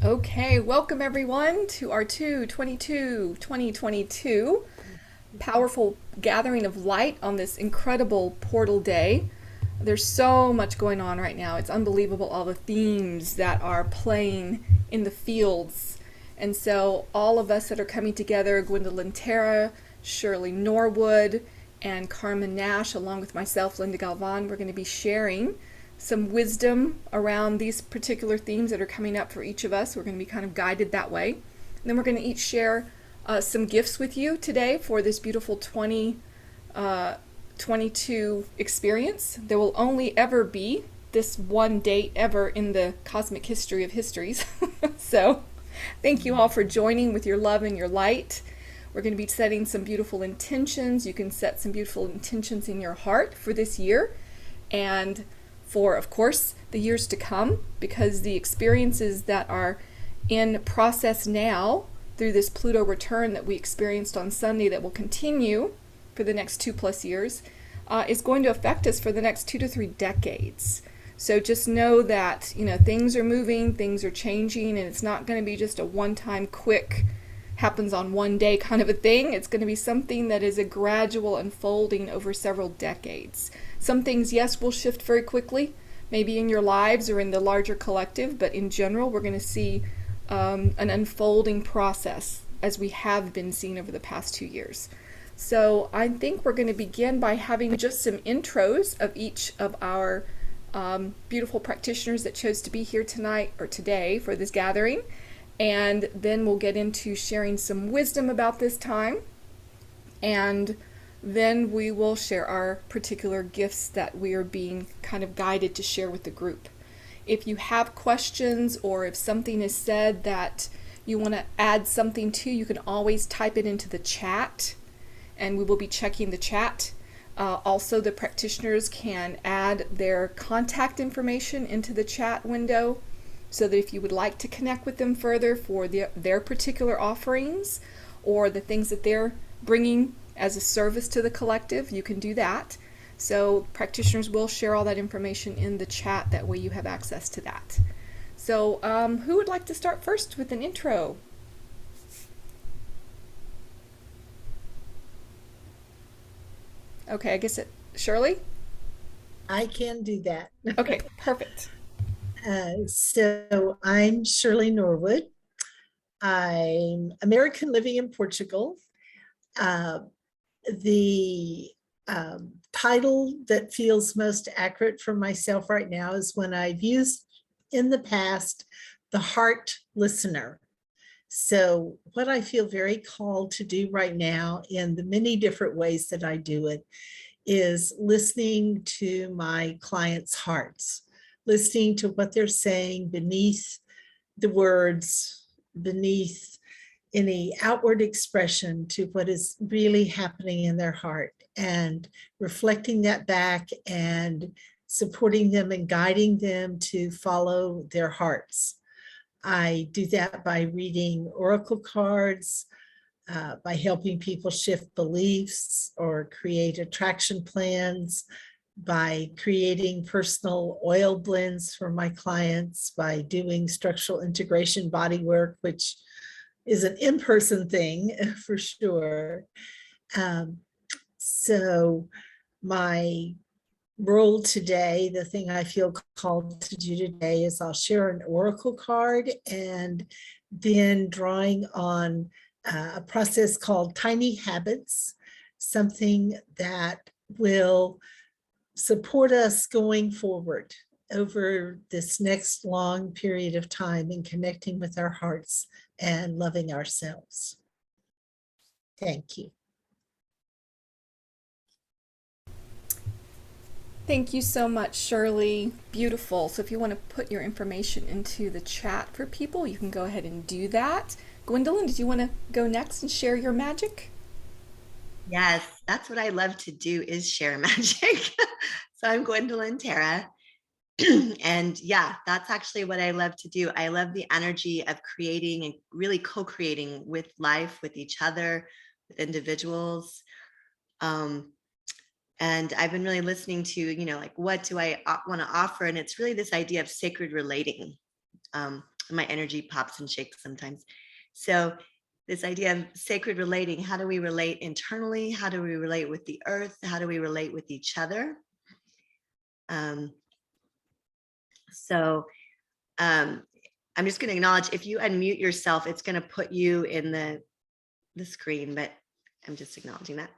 Okay, welcome everyone to our 2022 powerful gathering of light on this incredible portal day. There's so much going on right now. It's unbelievable all the themes that are playing in the fields. And so all of us that are coming together, Gwendolyn Terra, Shirley Norwood, and Carmen Nash, along with myself, Linda Galvan, we're going to be sharing some wisdom around these particular themes that are coming up for each of us. We're going to be kind of guided that way. And then we're going to each share some gifts with you today for this beautiful 2022 experience. There will only ever be this one date ever in the cosmic history of histories. So thank you all for joining with your love and your light. We're going to be setting some beautiful intentions. You can set some beautiful intentions in your heart for this year and for, of course, the years to come, because the experiences that are in process now through this Pluto return that we experienced on Sunday that will continue for the next 2+ years is going to affect us for the next 2 to 3 decades. So just know that, things are moving, things are changing, and it's not going to be just a one-time quick happens on one day kind of a thing. It's going to be something that is a gradual unfolding over several decades. Some things, yes, will shift very quickly, maybe in your lives or in the larger collective, but in general, we're going to see an unfolding process as we have been seeing over the past 2 years. So I think we're going to begin by having just some intros of each of our beautiful practitioners that chose to be here tonight or today for this gathering. And then we'll get into sharing some wisdom about this time. And then we will share our particular gifts that we are being kind of guided to share with the group. If you have questions or if something is said that you want to add something to, you can always type it into the chat, and we will be checking the chat. Also, the practitioners can add their contact information into the chat window, so that if you would like to connect with them further for their particular offerings or the things that they're bringing as a service to the collective, you can do that. So practitioners will share all that information in the chat. That way you have access to that. So who would like to start first with an intro? Okay, I guess Shirley? I can do that. Okay, perfect. So I'm Shirley Norwood. I'm American living in Portugal. The title that feels most accurate for myself right now is when I've used in the past the heart listener. So what I feel very called to do right now in the many different ways that I do it is listening to my clients' hearts, listening to what they're saying beneath the words, beneath any outward expression, to what is really happening in their heart, and reflecting that back and supporting them and guiding them to follow their hearts. I do that by reading oracle cards, by helping people shift beliefs or create attraction plans, by creating personal oil blends for my clients, by doing structural integration body work, which is an in-person thing for sure. So my role today, the thing I feel called to do today, is I'll share an oracle card and then drawing on a process called tiny habits, something that will support us going forward over this next long period of time in connecting with our hearts and loving ourselves. Thank you. Thank you so much, Shirley. Beautiful. So if you want to put your information into the chat for people, you can go ahead and do that. Gwendolyn, did you want to go next and share your magic? Yes, that's what I love to do, is share magic. So I'm Gwendolyn Terra. And yeah, that's actually what I love to do. I love the energy of creating and really co-creating with life, with each other, with individuals. And I've been really listening to, like, what do I want to offer? And it's really this idea of sacred relating. my energy pops and shakes sometimes. So this idea of sacred relating, how do we relate internally? How do we relate with the earth? How do we relate with each other? So I'm just going to acknowledge, if you unmute yourself, it's going to put you in the screen, but I'm just acknowledging that.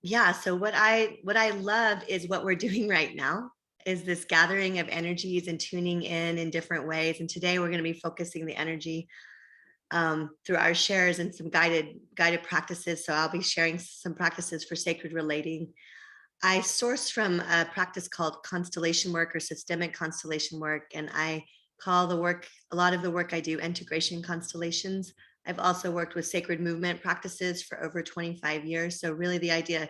Yeah, so what I love is what we're doing right now, is this gathering of energies and tuning in different ways. And today we're going to be focusing the energy through our shares and some guided practices. So I'll be sharing some practices for sacred relating. I source from a practice called constellation work or systemic constellation work, and I call a lot of the work I do integration constellations. I've also worked with sacred movement practices for over 25 years. So really the idea,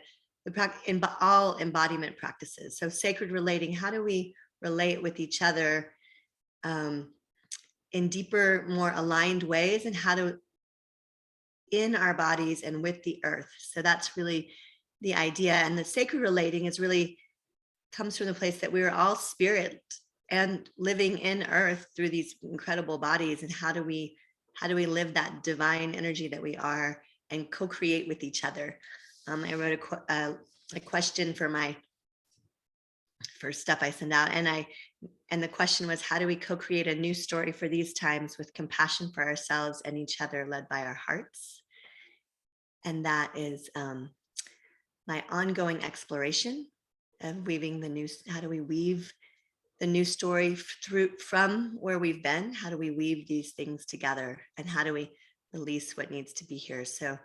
all embodiment practices. So sacred relating, how do we relate with each other in deeper, more aligned ways, and how to in our bodies and with the earth. So that's really the idea. And the sacred relating is really comes from the place that we are all spirit and living in earth through these incredible bodies. And how do we live that divine energy that we are and co-create with each other? I wrote a question for stuff I send out, and the question was, how do we co-create a new story for these times with compassion for ourselves and each other, led by our hearts? And that is my ongoing exploration of weaving how do we weave the new story from where we've been? How do we weave these things together, and how do we release what needs to be here? So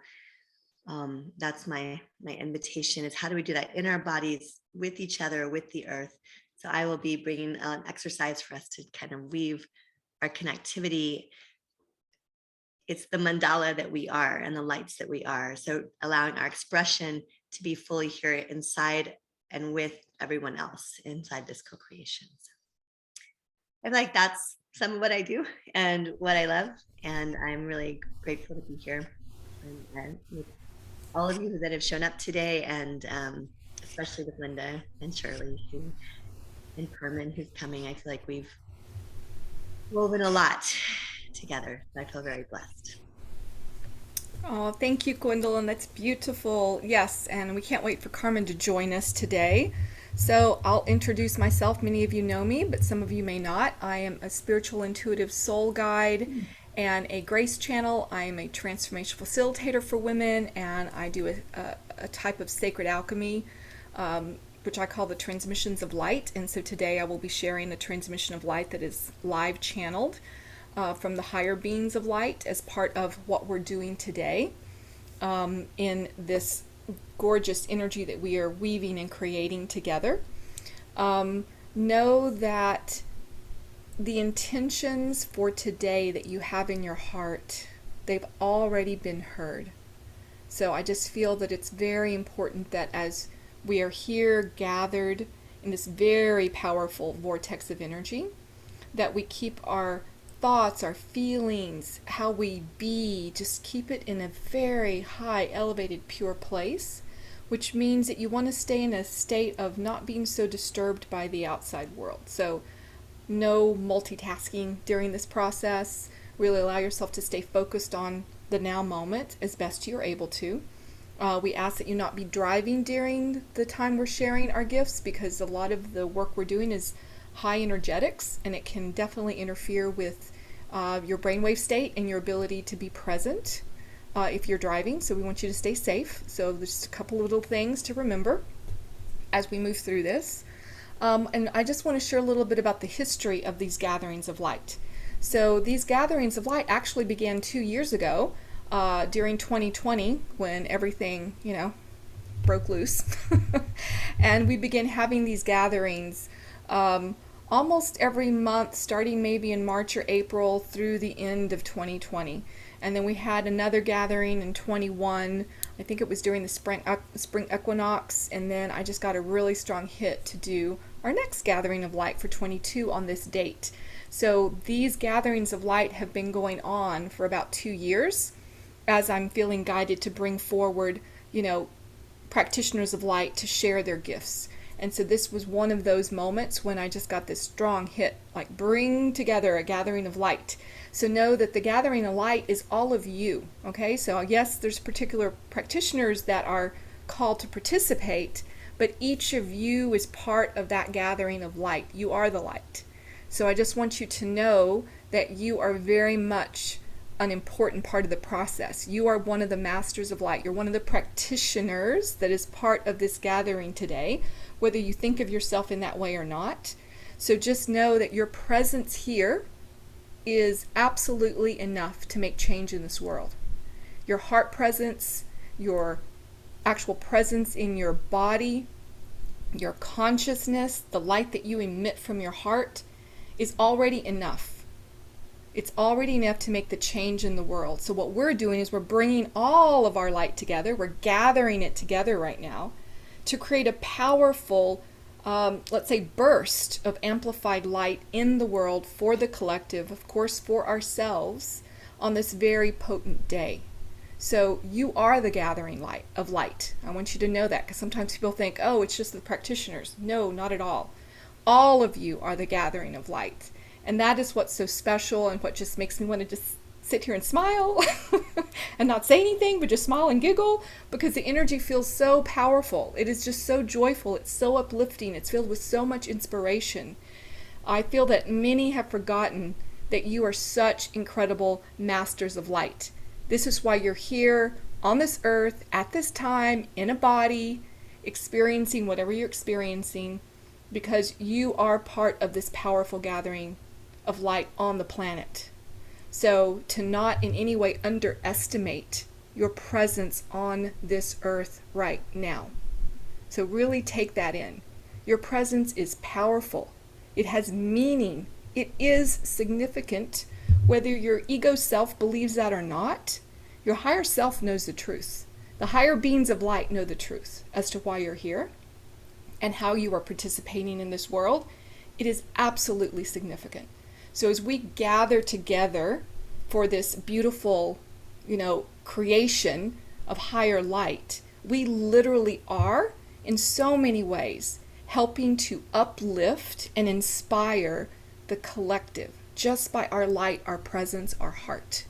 that's my invitation, is how do we do that in our bodies, with each other, with the earth? So I will be bringing an exercise for us to kind of weave our connectivity. It's the mandala that we are and the lights that we are. So allowing our expression to be fully here inside and with everyone else inside this co-creation. So I feel like that's some of what I do and what I love. And I'm really grateful to be here. And with all of you that have shown up today, and especially with Linda and Shirley and Carmen, who's coming. I feel like we've woven a lot together. I feel very blessed. Oh, thank you, Gwendolyn. That's beautiful. Yes, and we can't wait for Carmen to join us today. So I'll introduce myself. Many of you know me, but some of you may not. I am a spiritual intuitive soul guide and a grace channel. I am a transformational facilitator for women, and I do a type of sacred alchemy, which I call the transmissions of light. And so today I will be sharing a transmission of light that is live channeled from the higher beings of light as part of what we're doing today in this gorgeous energy that we are weaving and creating together. Know that the intentions for today that you have in your heart, they've already been heard. So I just feel that it's very important that as we are here gathered in this very powerful vortex of energy, that we keep our thoughts, our feelings, how we be, just keep it in a very high, elevated, pure place, which means that you want to stay in a state of not being so disturbed by the outside world. So no multitasking during this process. Really allow yourself to stay focused on the now moment as best you're able to. We ask that you not be driving during the time we're sharing our gifts, because a lot of the work we're doing is high energetics, and it can definitely interfere with your brainwave state and your ability to be present if you're driving. So we want you to stay safe. So there's a couple little things to remember as we move through this. And I just want to share a little bit about the history of these gatherings of light. So these gatherings of light actually began 2 years ago during 2020, when everything, broke loose. And we began having these gatherings almost every month, starting maybe in March or April through the end of 2020. And then we had another gathering in 21. I think it was during the spring equinox. And then I just got a really strong hit to do our next gathering of light for 22 on this date. So these gatherings of light have been going on for about 2 years, as I'm feeling guided to bring forward, practitioners of light to share their gifts. And so this was one of those moments when I just got this strong hit, like bring together a gathering of light. So know that the gathering of light is all of you, okay? So yes, there's particular practitioners that are called to participate, but each of you is part of that gathering of light. You are the light. So I just want you to know that you are very much an important part of the process. You are one of the masters of light. You're one of the practitioners that is part of this gathering today, whether you think of yourself in that way or not. So just know that your presence here is absolutely enough to make change in this world. Your heart presence, your actual presence in your body, your consciousness, the light that you emit from your heart is already enough. It's already enough to make the change in the world. So what we're doing is we're bringing all of our light together. We're gathering it together right now to create a powerful, let's say, burst of amplified light in the world for the collective, of course, for ourselves on this very potent day. So you are the gathering light of light. I want you to know that, because sometimes people think, oh, it's just the practitioners. No, not at all. All of you are the gathering of light. And that is what's so special and what just makes me want to just sit here and smile and not say anything, but just smile and giggle, because the energy feels so powerful. It is just so joyful. It's so uplifting. It's filled with so much inspiration. I feel that many have forgotten that you are such incredible masters of light. This is why you're here on this earth at this time in a body, experiencing whatever you're experiencing, because you are part of this powerful gathering of light on the planet. So to not in any way underestimate your presence on this earth right now. So really take that in. Your presence is powerful. It has meaning. It is significant. Whether your ego self believes that or not, your higher self knows the truth. The higher beings of light know the truth as to why you're here and how you are participating in this world. It is absolutely significant. So as we gather together for this beautiful, creation of higher light, we literally are, in so many ways, helping to uplift and inspire the collective just by our light, our presence, our heart.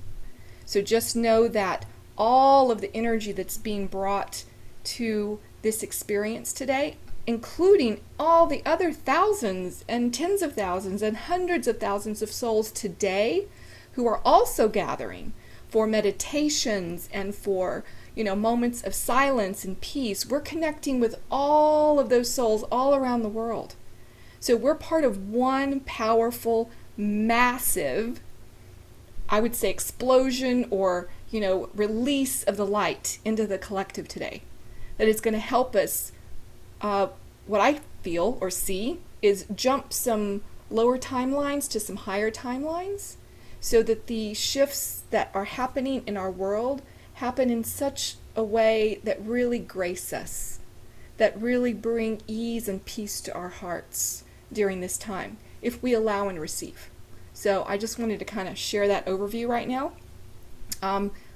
So just know that all of the energy that's being brought to this experience today, including all the other thousands and tens of thousands and hundreds of thousands of souls today who are also gathering for meditations and for, moments of silence and peace. We're connecting with all of those souls all around the world. So we're part of one powerful, massive, I would say, explosion or, release of the light into the collective today that is going to help us. What I feel or see is jump some lower timelines to some higher timelines, so that the shifts that are happening in our world happen in such a way that really grace us, that really bring ease and peace to our hearts during this time, if we allow and receive. So I just wanted to kind of share that overview right now.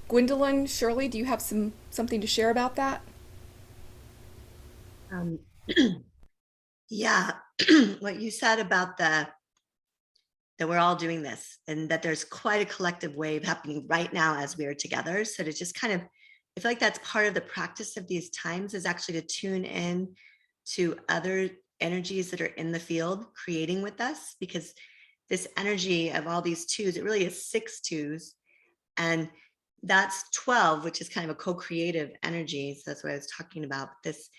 Gwendolyn, Shirley, do you have something to share about that? Yeah, what you said about that we're all doing this and that there's quite a collective wave happening right now as we are together. So to just kind of, I feel like that's part of the practice of these times, is actually to tune in to other energies that are in the field creating with us, because this energy of all these twos, it really is 6 twos. And that's 12, which is kind of a co-creative energy. So that's what I was talking about. This,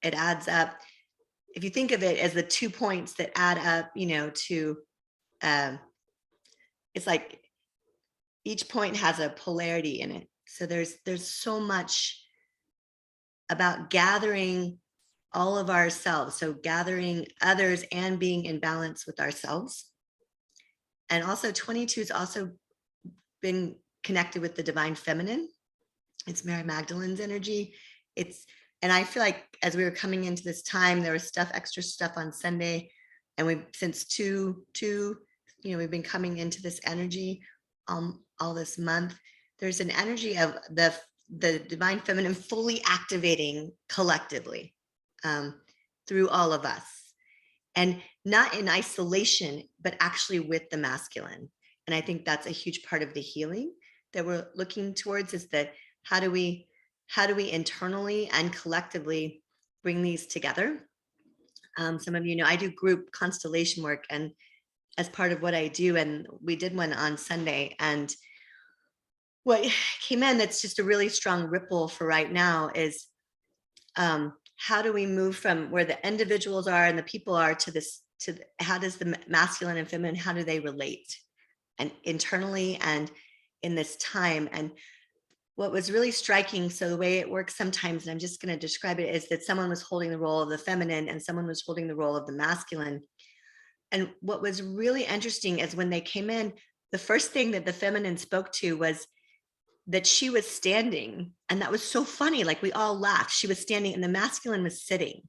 it adds up. If you think of it as the 2 points that add up, to, it's like each point has a polarity in it. So there's so much about gathering all of ourselves. So gathering others and being in balance with ourselves. And also 22 has also been connected with the divine feminine. It's Mary Magdalene's energy. And I feel like as we were coming into this time, there was extra stuff on Sunday, and we've since two, we've been coming into this energy all this month. There's an energy of the divine feminine fully activating collectively. through all of us, and not in isolation, but actually with the masculine. And I think that's a huge part of the healing that we're looking towards, is that how do we internally and collectively bring these together? Some of you know I do group constellation work, and as part of what I do, and we did one on Sunday, and what came in that's just a really strong ripple for right now is how do we move from where the individuals are and the people are to this, how does the masculine and feminine, how do they relate, and internally and in this time? And what was really striking, so the way it works sometimes, and I'm just going to describe it, is that someone was holding the role of the feminine and someone was holding the role of the masculine. And what was really interesting is when they came in, the first thing that the feminine spoke to was that she was standing. And that was so funny. Like, we all laughed. She was standing and the masculine was sitting.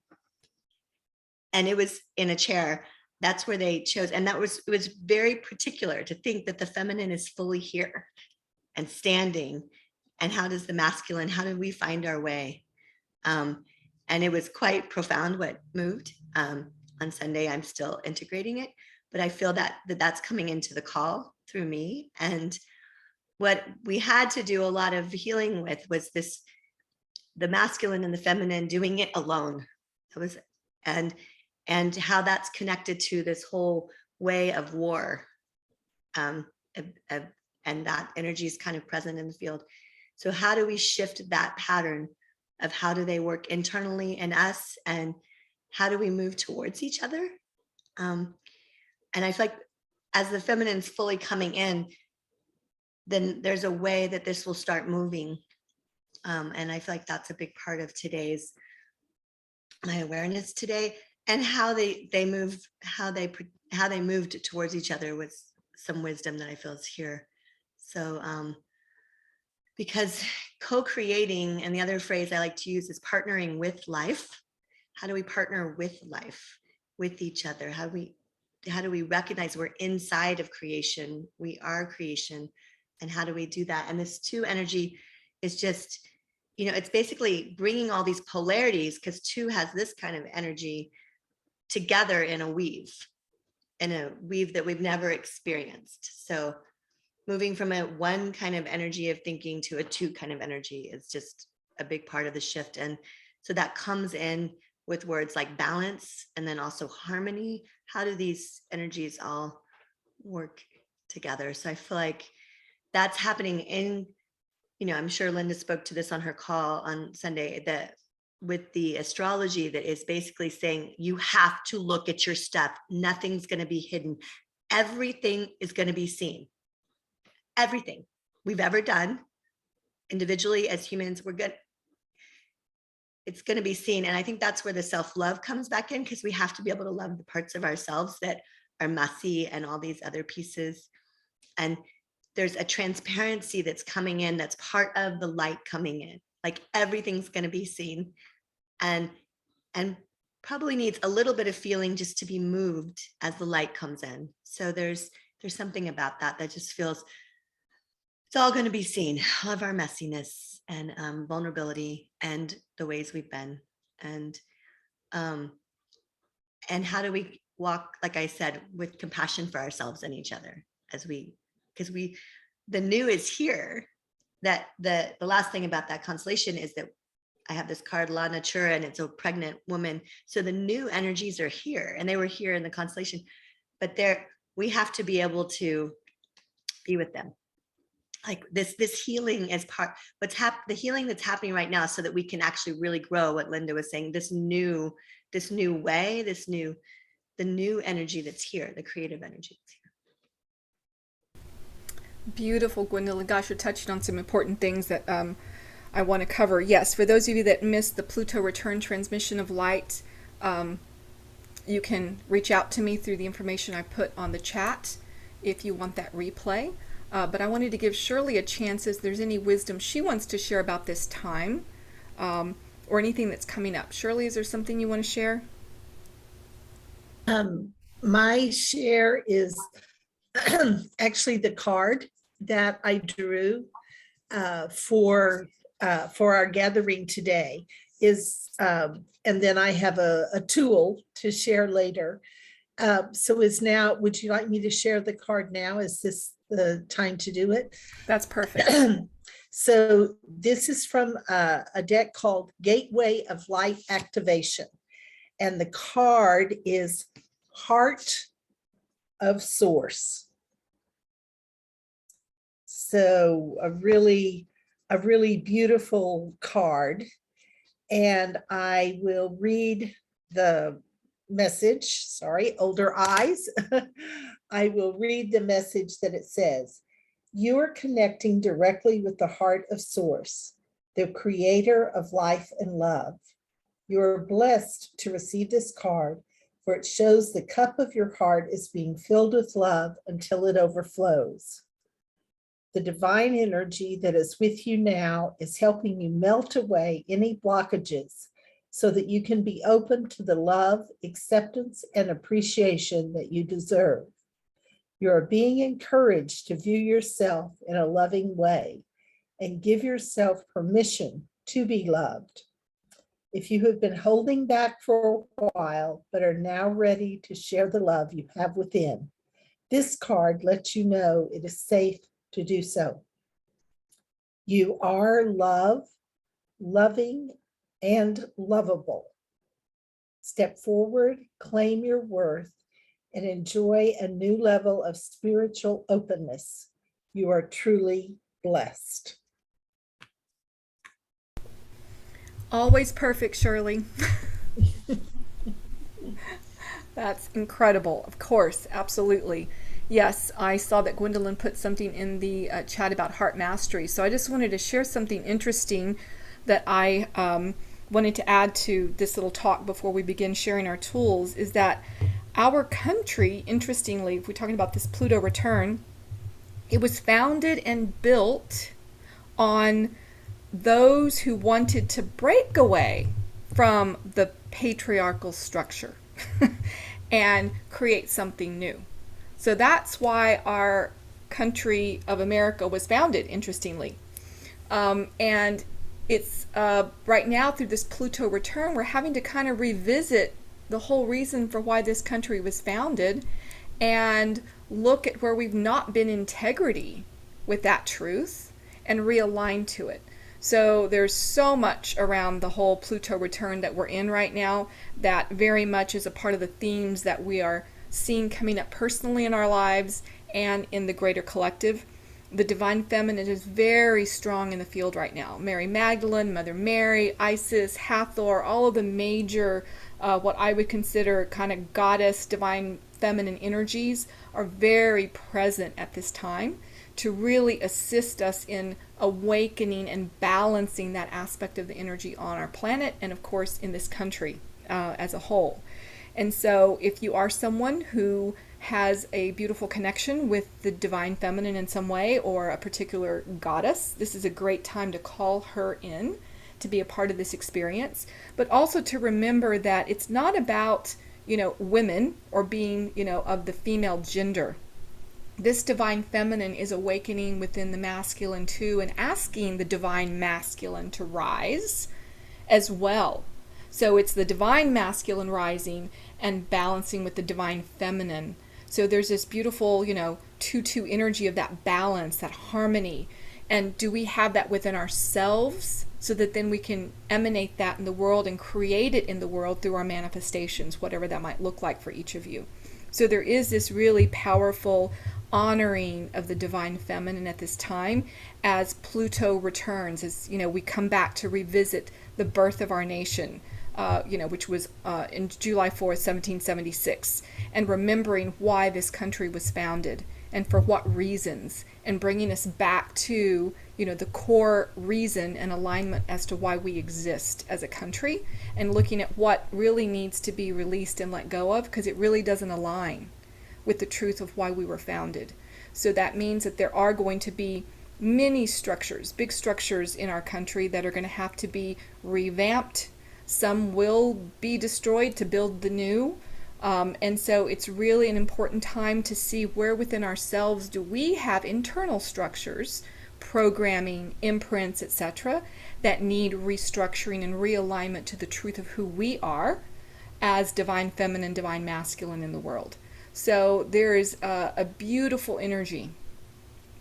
And it was in a chair. That's where they chose. And it was very particular to think that the feminine is fully here and standing. And how does the masculine, how do we find our way? And it was quite profound what moved. On Sunday, I'm still integrating it, but I feel that's coming into the call through me. And what we had to do a lot of healing with was the masculine and the feminine doing it alone. That was, and how that's connected to this whole way of war. And that energy is kind of present in the field. So how do we shift that pattern of how do they work internally in us, and how do we move towards each other? And I feel like as the feminine's fully coming in, then there's a way that this will start moving. And I feel like that's a big part of today's, my awareness today, and how they moved towards each other with some wisdom that I feel is here. So because co-creating, and the other phrase I like to use is partnering with life. How do we partner with life, with each other? How do we recognize we're inside of creation? We are creation. And how do we do that? And this two energy is just, it's basically bringing all these polarities, because two has this kind of energy, together in a weave that we've never experienced. So moving from a one kind of energy of thinking to a two kind of energy is just a big part of the shift. And so that comes in with words like balance, and then also harmony. How do these energies all work together? So I feel like that's happening in, I'm sure Linda spoke to this on her call on Sunday, that with the astrology that is basically saying you have to look at your stuff. Nothing's going to be hidden. Everything is going to be seen. Everything we've ever done individually as humans, it's going to be seen. And I think that's where the self-love comes back in, because we have to be able to love the parts of ourselves that are messy and all these other pieces. And there's a transparency that's coming in, that's part of the light coming in. Like, everything's going to be seen, and probably needs a little bit of feeling just to be moved as the light comes in. So there's something about that just feels it's all going to be seen, all of our messiness and vulnerability and the ways we've been. And how do we walk, like I said, with compassion for ourselves and each other, because the new is here. That the last thing about that constellation is that I have this card, La Natura, and it's a pregnant woman. So the new energies are here, and they were here in the constellation, but we have to be able to be with them. Like this healing is the healing that's happening right now, so that we can actually really grow what Linda was saying, the new energy that's here, the creative energy that's here. Beautiful, Gwendolyn. Gosh, you're touching on some important things that I want to cover. Yes, for those of you that missed the Pluto return transmission of light, you can reach out to me through the information I put on the chat if you want that replay. But I wanted to give Shirley a chance, if there's any wisdom she wants to share about this time, or anything that's coming up. Shirley, is there something you want to share? My share is actually the card that I drew for our gathering today. and then I have a tool to share later. So would you like me to share the card now? Is this the time to do it? That's perfect. So this is from a deck called Gateway of Light Activation. And the card is Heart of Source. So a really beautiful card. And I will read the message. Sorry, older eyes. I will read the message that it says. You are connecting directly with the heart of Source, the creator of life and love. You are blessed to receive this card, for it shows the cup of your heart is being filled with love until it overflows. The divine energy that is with you now is helping you melt away any blockages so that you can be open to the love, acceptance, and appreciation that you deserve. You are being encouraged to view yourself in a loving way and give yourself permission to be loved. If you have been holding back for a while, but are now ready to share the love you have within, this card lets you know it is safe to do so. You are loved, loving, and lovable. Step forward, claim your worth, and enjoy a new level of spiritual openness. You are truly blessed. Always perfect, Shirley. That's incredible. Of course, absolutely. Yes, I saw that Gwendolyn put something in the chat about heart mastery. So I just wanted to share something interesting that I wanted to add to this little talk before we begin sharing our tools, is that our country, interestingly, if we're talking about this Pluto return, it was founded and built on those who wanted to break away from the patriarchal structure and create something new. So that's why our country of America was founded, interestingly. And it's right now through this Pluto return, we're having to kind of revisit the whole reason for why this country was founded and look at where we've not been in integrity with that truth and realign to it. So there's so much around the whole Pluto return that we're in right now that very much is a part of the themes that we are seeing coming up personally in our lives and in the greater collective. The divine feminine is very strong in the field right now. Mary Magdalene, Mother Mary, Isis, Hathor, all of the major, what I would consider kind of goddess, divine feminine energies are very present at this time to really assist us in awakening and balancing that aspect of the energy on our planet and, of course, in this country as a whole. And so if you are someone who has a beautiful connection with the divine feminine in some way or a particular goddess, this is a great time to call her in to be a part of this experience, but also to remember that it's not about, women or being, of the female gender. This divine feminine is awakening within the masculine too and asking the divine masculine to rise as well. So it's the divine masculine rising and balancing with the divine feminine. So there's this beautiful, 2-2 energy of that balance, that harmony. And do we have that within ourselves so that then we can emanate that in the world and create it in the world through our manifestations, whatever that might look like for each of you. So there is this really powerful honoring of the divine feminine at this time as Pluto returns, as we come back to revisit the birth of our nation, which was in July 4th, 1776, and remembering why this country was founded and for what reasons, and bringing us back to the core reason and alignment as to why we exist as a country, and looking at what really needs to be released and let go of, because it really doesn't align with the truth of why we were founded. So that means that there are going to be many structures, big structures in our country that are going to have to be revamped. Some will be destroyed to build the new. And so it's really an important time to see where within ourselves do we have internal structures programming, imprints, etc., that need restructuring and realignment to the truth of who we are as divine feminine, divine masculine in the world. So there is a beautiful energy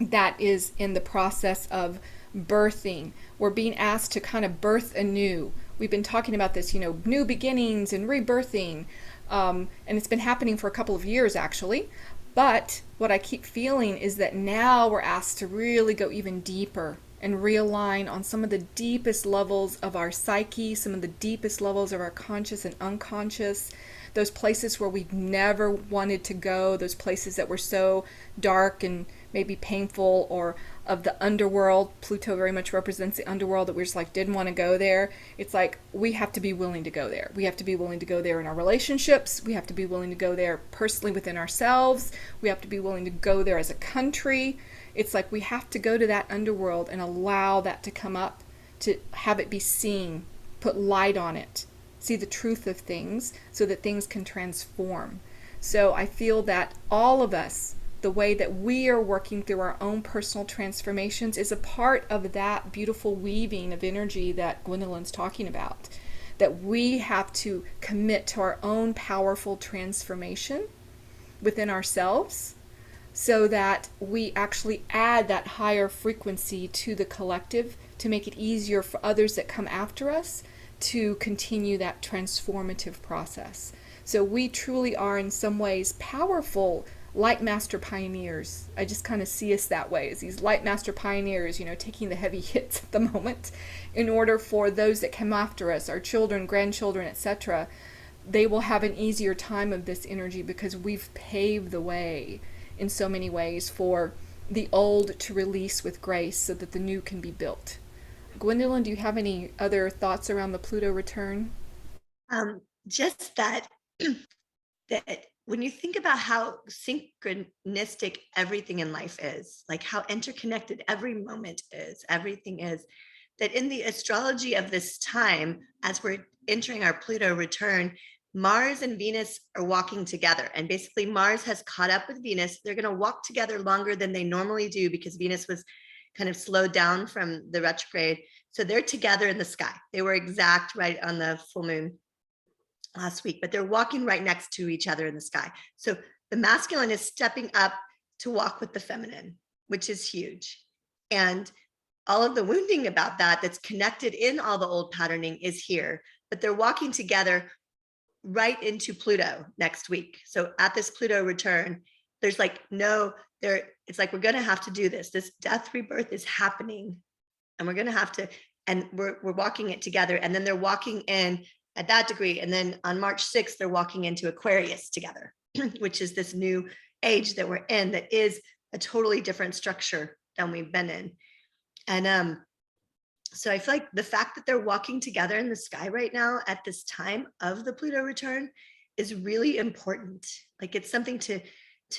that is in the process of birthing. We're being asked to kind of birth anew. We've been talking about this, new beginnings and rebirthing, and it's been happening for a couple of years actually. But what I keep feeling is that now we're asked to really go even deeper and realign on some of the deepest levels of our psyche, some of the deepest levels of our conscious and unconscious, those places where we've never wanted to go, those places that were so dark and maybe painful, or of the underworld. Pluto very much represents the underworld, that we're just like didn't want to go there. It's like we have to be willing to go there. We have to be willing to go there in our relationships. We have to be willing to go there personally within ourselves. We have to be willing to go there as a country. It's like we have to go to that underworld and allow that to come up, to have it be seen, put light on it, see the truth of things so that things can transform. So I feel that all of us, the way that we are working through our own personal transformations, is a part of that beautiful weaving of energy that Gwendolyn's talking about. That we have to commit to our own powerful transformation within ourselves, so that we actually add that higher frequency to the collective to make it easier for others that come after us to continue that transformative process. So we truly are in some ways powerful light master pioneers. I just kind of see us that way, as these light master pioneers, taking the heavy hits at the moment in order for those that come after us, our children, grandchildren, etc., they will have an easier time of this energy because we've paved the way in so many ways for the old to release with grace so that the new can be built. Gwendolyn, do you have any other thoughts around the Pluto return? Just that, that when you think about how synchronistic everything in life is, like how interconnected every moment is, everything is, that in the astrology of this time, as we're entering our Pluto return, Mars and Venus are walking together. And basically Mars has caught up with Venus. They're going to walk together longer than they normally do because Venus was kind of slowed down from the retrograde. So they're together in the sky. They were exact right on the full moon last week, but they're walking right next to each other in the sky. So the masculine is stepping up to walk with the feminine, which is huge. And all of the wounding about that, that's connected in all the old patterning, is here, but they're walking together right into Pluto next week. So at this Pluto return, there's like it's like we're going to have to do this. This death rebirth is happening, and we're going to have to, and we're walking it together. And then they're walking in at that degree. And then on March 6th, they're walking into Aquarius together, which is this new age that we're in, that is a totally different structure than we've been in. And so I feel like the fact that they're walking together in the sky right now at this time of the Pluto return is really important. Like it's something to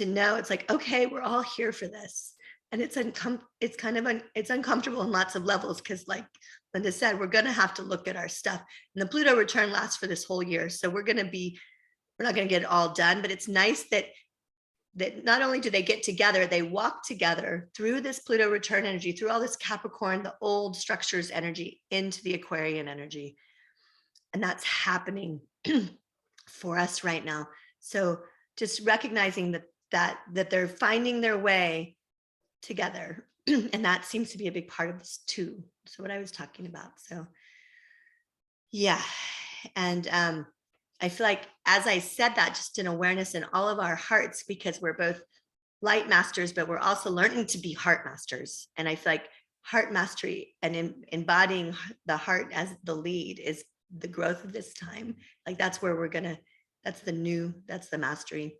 know. It's like, okay, we're all here for this. And it's uncomfortable on lots of levels, because like Linda said, we're going to have to look at our stuff. And the Pluto return lasts for this whole year. So we're not going to get it all done, but it's nice that not only do they get together, they walk together through this Pluto return energy, through all this Capricorn, the old structures energy, into the Aquarian energy. And that's happening for us right now. So just recognizing that they're finding their way together. And that seems to be a big part of this too. So what I was talking about. So yeah. And I feel like, as I said that, just an awareness in all of our hearts, because we're both light masters, but we're also learning to be heart masters. And I feel like heart mastery and embodying the heart as the lead is the growth of this time. Like that's where that's the mastery.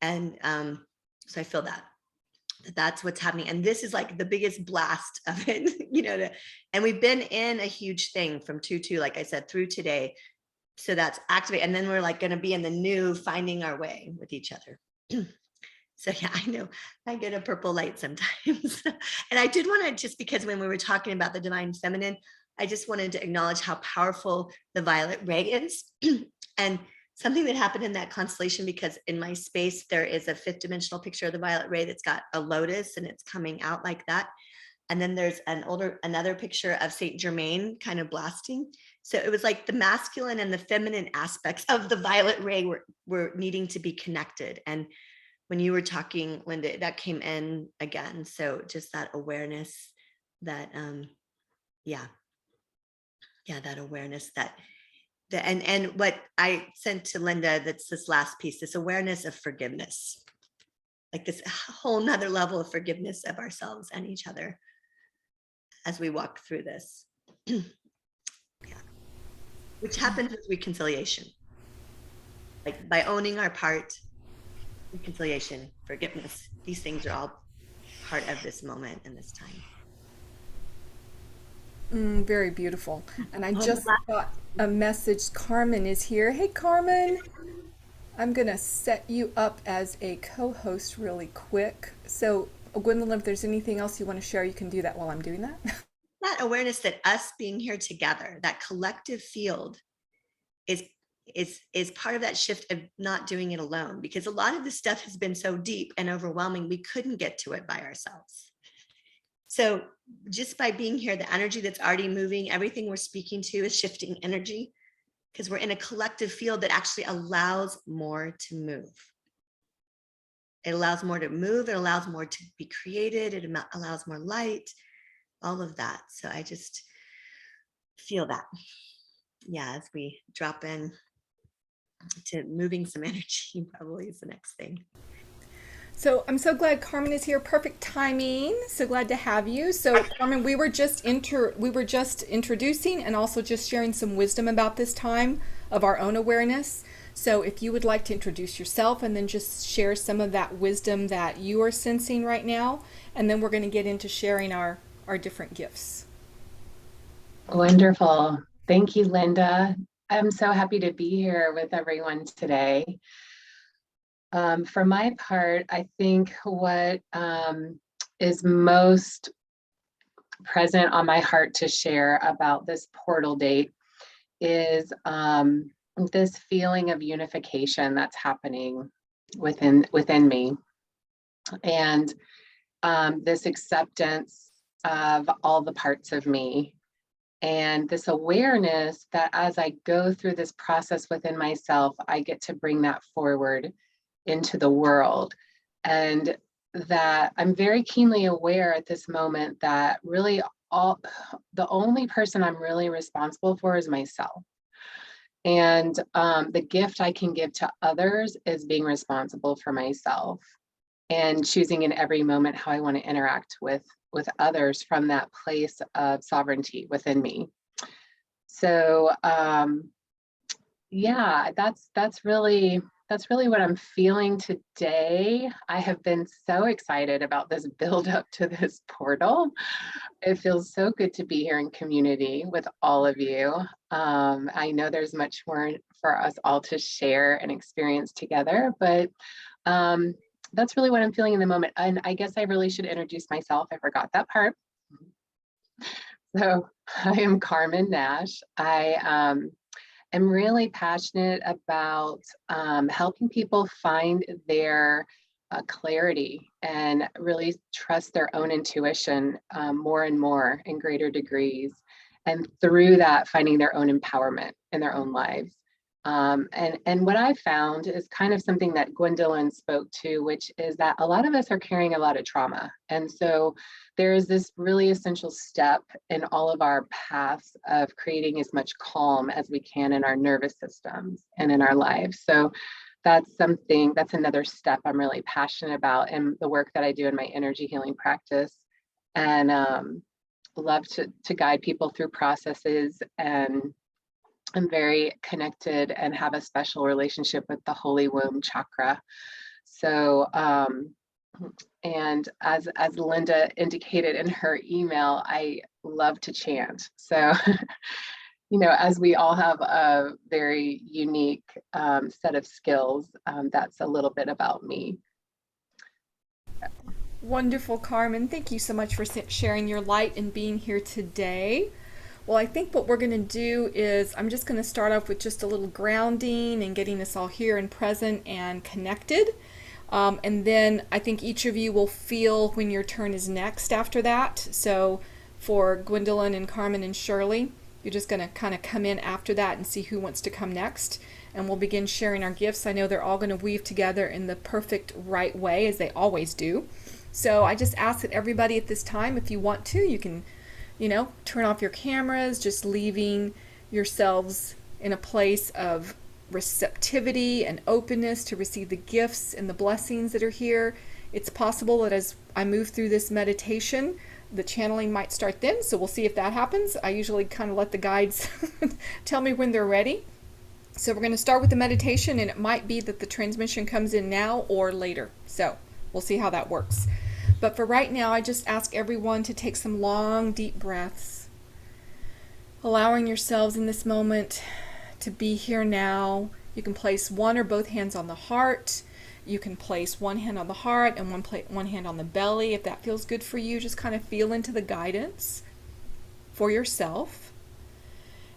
And so I feel that's what's happening. And this is like the biggest blast of it, and we've been in a huge thing from 2/2, like I said, through today. So that's activate. And then we're like going to be in the new, finding our way with each other. So yeah, I know I get a purple light sometimes. And I did want to, just because when we were talking about the divine feminine, I just wanted to acknowledge how powerful the violet ray is. And something that happened in that constellation, because in my space, there is a 5th dimensional picture of the violet ray that's got a lotus and it's coming out like that. And then there's another picture of Saint Germain kind of blasting. So it was like the masculine and the feminine aspects of the violet ray were needing to be connected. And when you were talking, Linda, that came in again. So just that awareness that, that awareness and what I sent to Linda, that's this last piece, this awareness of forgiveness, like this whole nother level of forgiveness of ourselves and each other as we walk through this. Which happens with reconciliation, like by owning our part, reconciliation, forgiveness. These things are all part of this moment and this time. Very beautiful. And I just got a message. Carmen is here. Hey, Carmen. I'm going to set you up as a co-host really quick. So, Gwendolyn, if there's anything else you want to share, you can do that while I'm doing that. That awareness that us being here together, that collective field is part of that shift of not doing it alone, because a lot of this stuff has been so deep and overwhelming, we couldn't get to it by ourselves. So just by being here, the energy that's already moving, everything we're speaking to is shifting energy, because we're in a collective field that actually allows more to move. It allows more to move. It allows more to be created. It allows more light, all of that. So I just feel that. Yeah, as we drop in to moving some energy, probably is the next thing. So I'm so glad Carmen is here. Perfect timing. So glad to have you. So Carmen, we were just introducing and also just sharing some wisdom about this time of our own awareness. So if you would like to introduce yourself and then just share some of that wisdom that you are sensing right now, and then we're going to get into sharing our different gifts. Wonderful. Thank you, Linda. I'm so happy to be here with everyone today. For my part, I think what is most present on my heart to share about this portal date is this feeling of unification that's happening within me, and this acceptance of all the parts of me, and this awareness that as I go through this process within myself, I get to bring that forward into the world. And that I'm very keenly aware at this moment that really the only person I'm really responsible for is myself. And the gift I can give to others is being responsible for myself and choosing in every moment how I want to interact with others from that place of sovereignty within me. So yeah, that's really what I'm feeling today. I have been so excited about this build up to this portal. It feels so good to be here in community with all of you. I know there's much more for us all to share and experience together, but that's really what I'm feeling in the moment. And I guess I really should introduce myself. I forgot that part. So I am Carmen Nash. I am really passionate about helping people find their clarity and really trust their own intuition more and more in greater degrees. And through that, finding their own empowerment in their own lives. And what I found is kind of something that Gwendolyn spoke to, which is that a lot of us are carrying a lot of trauma. And so there is this really essential step in all of our paths of creating as much calm as we can in our nervous systems and in our lives. So that's another step I'm really passionate about in the work that I do in my energy healing practice, and love to guide people through processes. And I'm very connected and have a special relationship with the Holy Womb chakra. So, and as Linda indicated in her email, I love to chant. So, as we all have a very unique set of skills, that's a little bit about me. Wonderful, Carmen. Thank you so much for sharing your light and being here today. Well, I think what we're going to do is I'm just going to start off with just a little grounding and getting us all here and present and connected. And then I think each of you will feel when your turn is next after that. So for Gwendolyn and Carmen and Shirley, you're just going to kind of come in after that and see who wants to come next. And we'll begin sharing our gifts. I know they're all going to weave together in the perfect right way, as they always do. So I just ask that everybody at this time, if you want to, you can, turn off your cameras, just leaving yourselves in a place of receptivity and openness to receive the gifts and the blessings that are here. It's possible that as I move through this meditation, the channeling might start then, so we'll see if that happens. I usually kind of let the guides tell me when they're ready. So we're going to start with the meditation, and it might be that the transmission comes in now or later. So we'll see how that works. But for right now, I just ask everyone to take some long, deep breaths, allowing yourselves in this moment to be here now. You can place one or both hands on the heart. You can place one hand on the heart and one hand on the belly. If that feels good for you, just kind of feel into the guidance for yourself.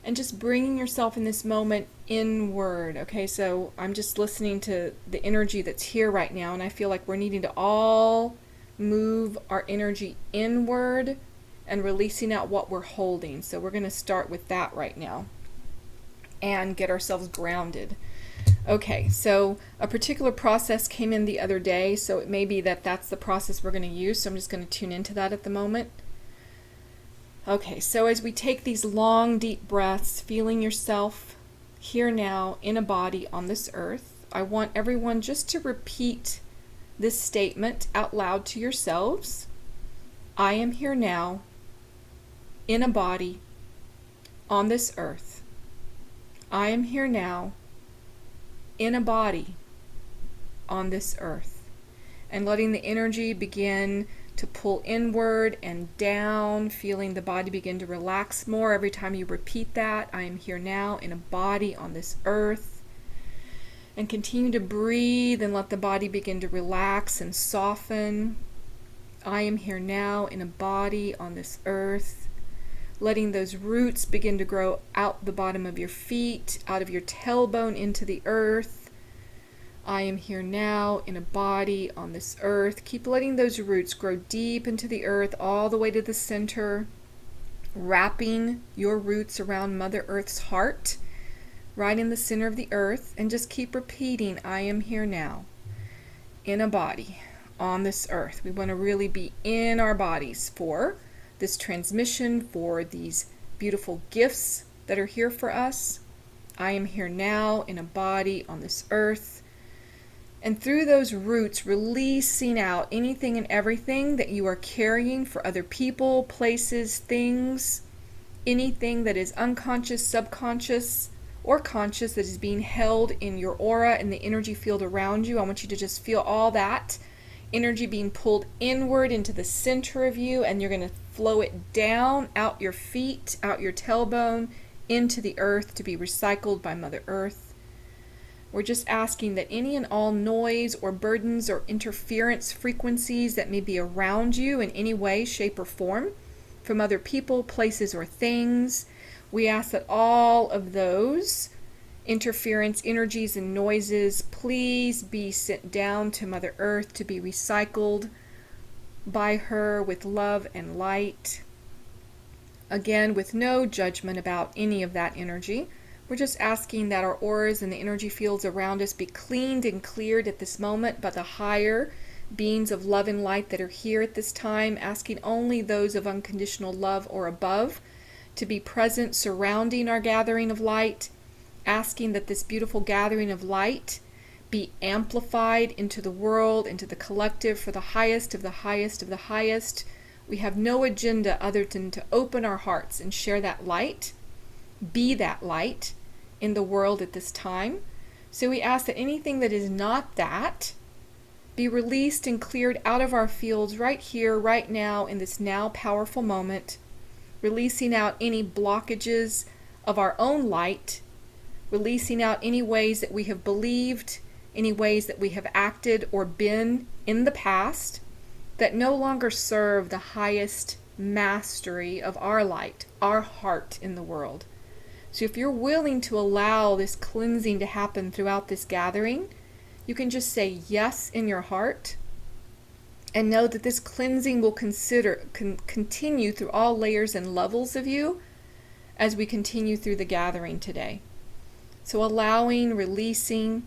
And just bringing yourself in this moment inward. Okay, so I'm just listening to the energy that's here right now, and I feel like we're needing to all move our energy inward and releasing out what we're holding. So we're going to start with that right now and get ourselves grounded. Okay, so a particular process came in the other day, so it may be that that's the process we're going to use, so I'm just going to tune into that at the moment. Okay, so as we take these long, deep breaths, feeling yourself here now in a body on this earth, I want everyone just to repeat this statement out loud to yourselves. I am here now in a body on this earth. I am here now in a body on this earth. And letting the energy begin to pull inward and down, feeling the body begin to relax more every time you repeat that. I am here now in a body on this earth. And continue to breathe and let the body begin to relax and soften. I am here now in a body on this earth. Letting those roots begin to grow out the bottom of your feet, out of your tailbone into the earth. I am here now in a body on this earth. Keep letting those roots grow deep into the earth, all the way to the center, wrapping your roots around Mother Earth's heart, right in the center of the earth, and just keep repeating, I am here now in a body on this earth. We want to really be in our bodies for this transmission, for these beautiful gifts that are here for us. I am here now in a body on this earth. And through those roots, releasing out anything and everything that you are carrying for other people, places, things, anything that is unconscious, subconscious, or conscious that is being held in your aura and the energy field around you. I want you to just feel all that energy being pulled inward into the center of you, and you're going to flow it down, out your feet, out your tailbone, into the earth to be recycled by Mother Earth. We're just asking that any and all noise or burdens or interference frequencies that may be around you in any way, shape, or form from other people, places, or things, we ask that all of those interference, energies, and noises please be sent down to Mother Earth to be recycled by her with love and light. Again, with no judgment about any of that energy. We're just asking that our auras and the energy fields around us be cleaned and cleared at this moment by the higher beings of love and light that are here at this time, asking only those of unconditional love or above to be present surrounding our gathering of light, asking that this beautiful gathering of light be amplified into the world, into the collective for the highest of the highest of the highest. We have no agenda other than to open our hearts and share that light, be that light in the world at this time. So we ask that anything that is not that be released and cleared out of our fields right here, right now, in this now powerful moment, releasing out any blockages of our own light, releasing out any ways that we have believed, any ways that we have acted or been in the past that no longer serve the highest mastery of our light, our heart in the world. So if you're willing to allow this cleansing to happen throughout this gathering, you can just say yes in your heart and know that this cleansing will continue through all layers and levels of you as we continue through the gathering today. So allowing, releasing,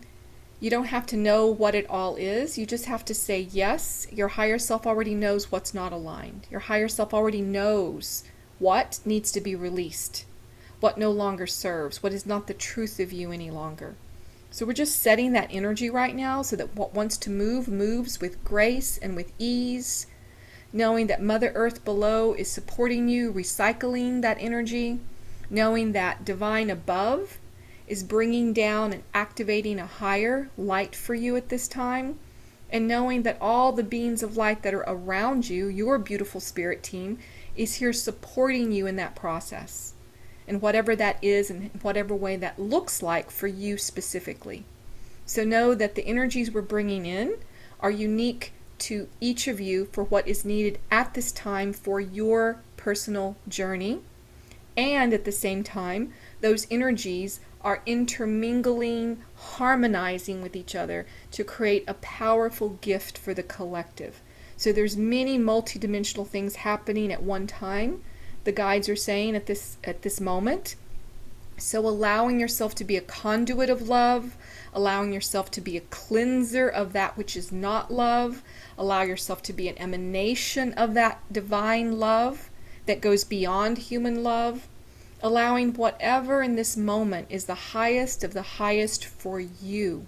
you don't have to know what it all is. You just have to say yes. Your higher self already knows what's not aligned. Your higher self already knows what needs to be released, what no longer serves, what is not the truth of you any longer. So we're just setting that energy right now so that what wants to move moves with grace and with ease, knowing that Mother Earth below is supporting you, recycling that energy, knowing that divine above is bringing down and activating a higher light for you at this time, and knowing that all the beings of light that are around you, your beautiful spirit team, is here supporting you in that process, and whatever that is and whatever way that looks like for you specifically. So know that the energies we're bringing in are unique to each of you for what is needed at this time for your personal journey, and at the same time, those energies are intermingling, harmonizing with each other to create a powerful gift for the collective. So there's many multidimensional things happening at one time, the guides are saying at this moment. So allowing yourself to be a conduit of love, allowing yourself to be a cleanser of that which is not love, allow yourself to be an emanation of that divine love that goes beyond human love, allowing whatever in this moment is the highest of the highest for you,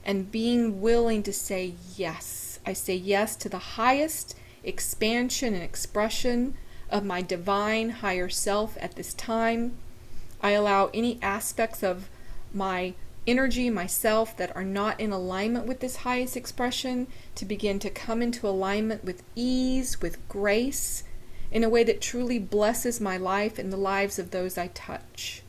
and being willing to say yes. I say yes to the highest expansion and expression of my divine higher self at this time. I allow any aspects of my energy, myself, that are not in alignment with this highest expression to begin to come into alignment with ease, with grace, in a way that truly blesses my life and the lives of those I touch.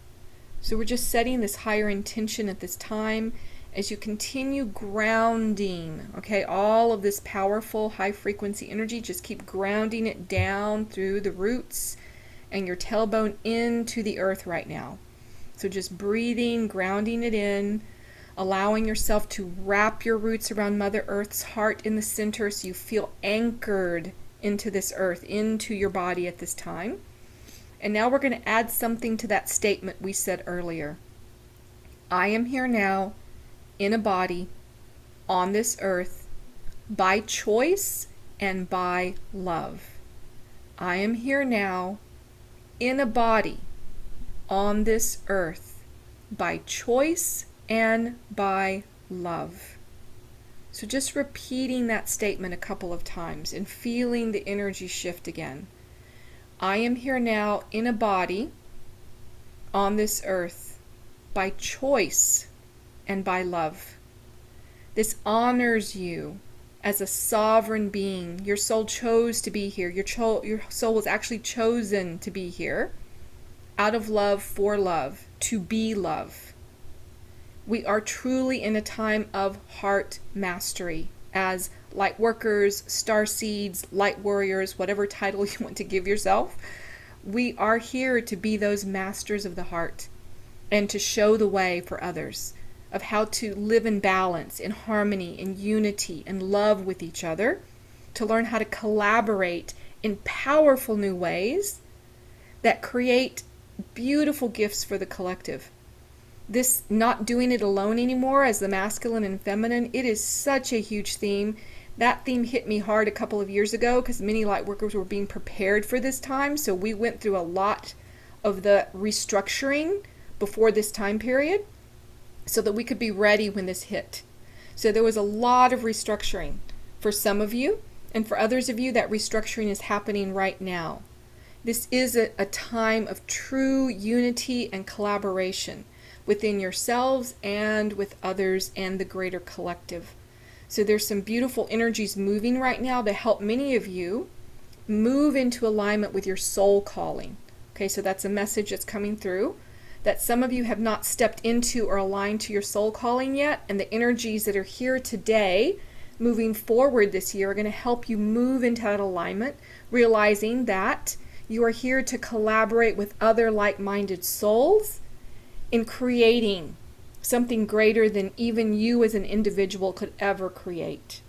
So we're just setting this higher intention at this time as you continue grounding, okay, all of this powerful high frequency energy. Just keep grounding it down through the roots and your tailbone into the earth right now. So just breathing, grounding it in, allowing yourself to wrap your roots around Mother Earth's heart in the center so you feel anchored into this earth, into your body at this time. And now we're going to add something to that statement we said earlier. I am here now in a body on this earth by choice and by love. I am here now in a body on this earth by choice and by love. So just repeating that statement a couple of times and feeling the energy shift again. I am here now in a body on this earth by choice and by love. This honors you as a sovereign being. Your soul chose to be here. Your soul was actually chosen to be here out of love, for love, to be love. We are truly in a time of heart mastery as light workers, star seeds, light warriors, whatever title you want to give yourself. We are here to be those masters of the heart and to show the way for others of how to live in balance, in harmony, in unity, and love with each other, to learn how to collaborate in powerful new ways that create beautiful gifts for the collective. This not doing it alone anymore as the masculine and feminine, it is such a huge theme. That theme hit me hard a couple of years ago because many light workers were being prepared for this time. So we went through a lot of the restructuring before this time period so that we could be ready when this hit. So there was a lot of restructuring for some of you, and for others of you that restructuring is happening right now. This is a time of true unity and collaboration within yourselves and with others and the greater collective. So there's some beautiful energies moving right now to help many of you move into alignment with your soul calling. Okay, so that's a message that's coming through that some of you have not stepped into or aligned to your soul calling yet, and the energies that are here today moving forward this year are going to help you move into that alignment, realizing that you are here to collaborate with other like-minded souls in creating something greater than even you as an individual could ever create.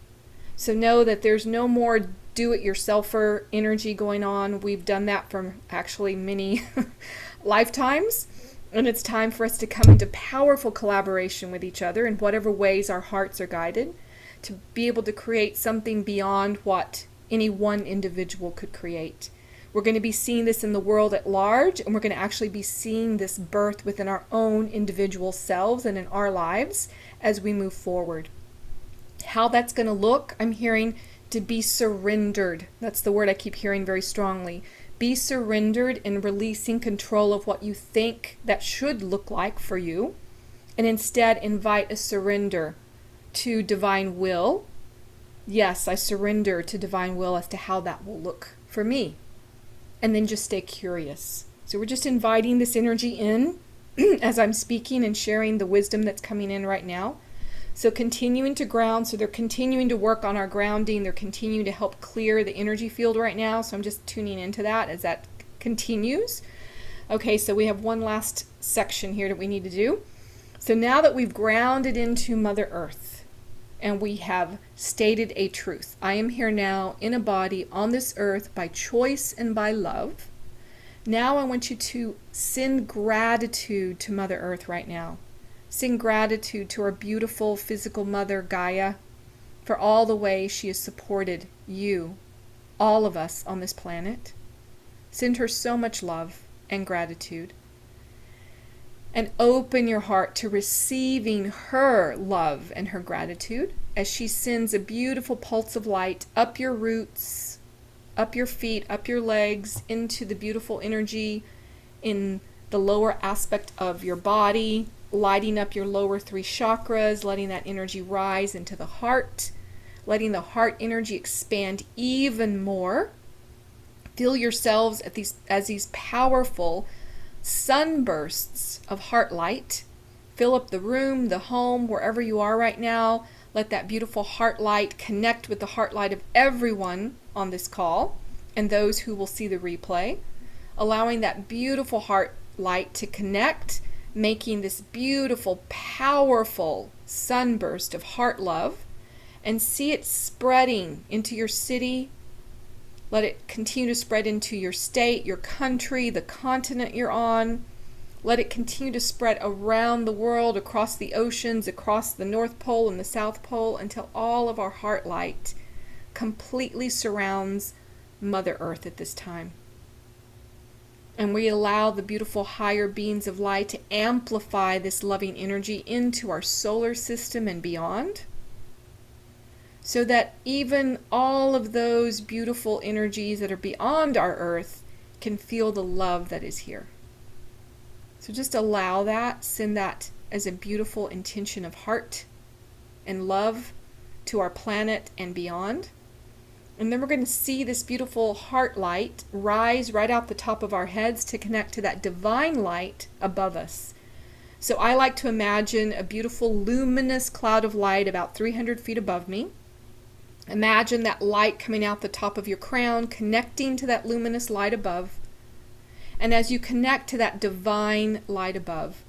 So know that there's no more do-it-yourselfer energy going on. We've done that for actually many lifetimes. And it's time for us to come into powerful collaboration with each other in whatever ways our hearts are guided, to be able to create something beyond what any one individual could create. We're going to be seeing this in the world at large, and we're going to actually be seeing this birth within our own individual selves and in our lives as we move forward. How that's going to look, I'm hearing to be surrendered. That's the word I keep hearing very strongly. Be surrendered in releasing control of what you think that should look like for you, and instead invite a surrender to divine will. Yes, I surrender to divine will as to how that will look for me. And then just stay curious. So we're just inviting this energy in as I'm speaking and sharing the wisdom that's coming in right now. So continuing to ground, so they're continuing to work on our grounding. They're continuing to help clear the energy field right now. So I'm just tuning into that as that continues. Okay, so we have one last section here that we need to do. So now that we've grounded into Mother Earth and we have stated a truth, I am here now in a body on this earth by choice and by love. Now I want you to send gratitude to Mother Earth right now. Send gratitude to our beautiful physical mother, Gaia, for all the ways she has supported you, all of us on this planet. Send her so much love and gratitude. And open your heart to receiving her love and her gratitude as she sends a beautiful pulse of light up your roots, up your feet, up your legs, into the beautiful energy in the lower aspect of your body, lighting up your lower 3 chakras, letting that energy rise into the heart, letting the heart energy expand even more. Feel yourselves as these powerful sunbursts of heart light. Fill up the room, the home, wherever you are right now. Let that beautiful heart light connect with the heart light of everyone on this call and those who will see the replay, allowing that beautiful heart light to connect, making this beautiful, powerful sunburst of heart love, and see it spreading into your city. Let it continue to spread into your state, your country, the continent you're on. Let it continue to spread around the world, across the oceans, across the North Pole and the South Pole, until all of our heart light completely surrounds Mother Earth at this time. And we allow the beautiful higher beings of light to amplify this loving energy into our solar system and beyond, so that even all of those beautiful energies that are beyond our earth can feel the love that is here. So just allow that, send that as a beautiful intention of heart and love to our planet and beyond. And then we're going to see this beautiful heart light rise right out the top of our heads to connect to that divine light above us. So I like to imagine a beautiful luminous cloud of light about 300 feet above me. Imagine that light coming out the top of your crown, connecting to that luminous light above. And as you connect to that divine light above,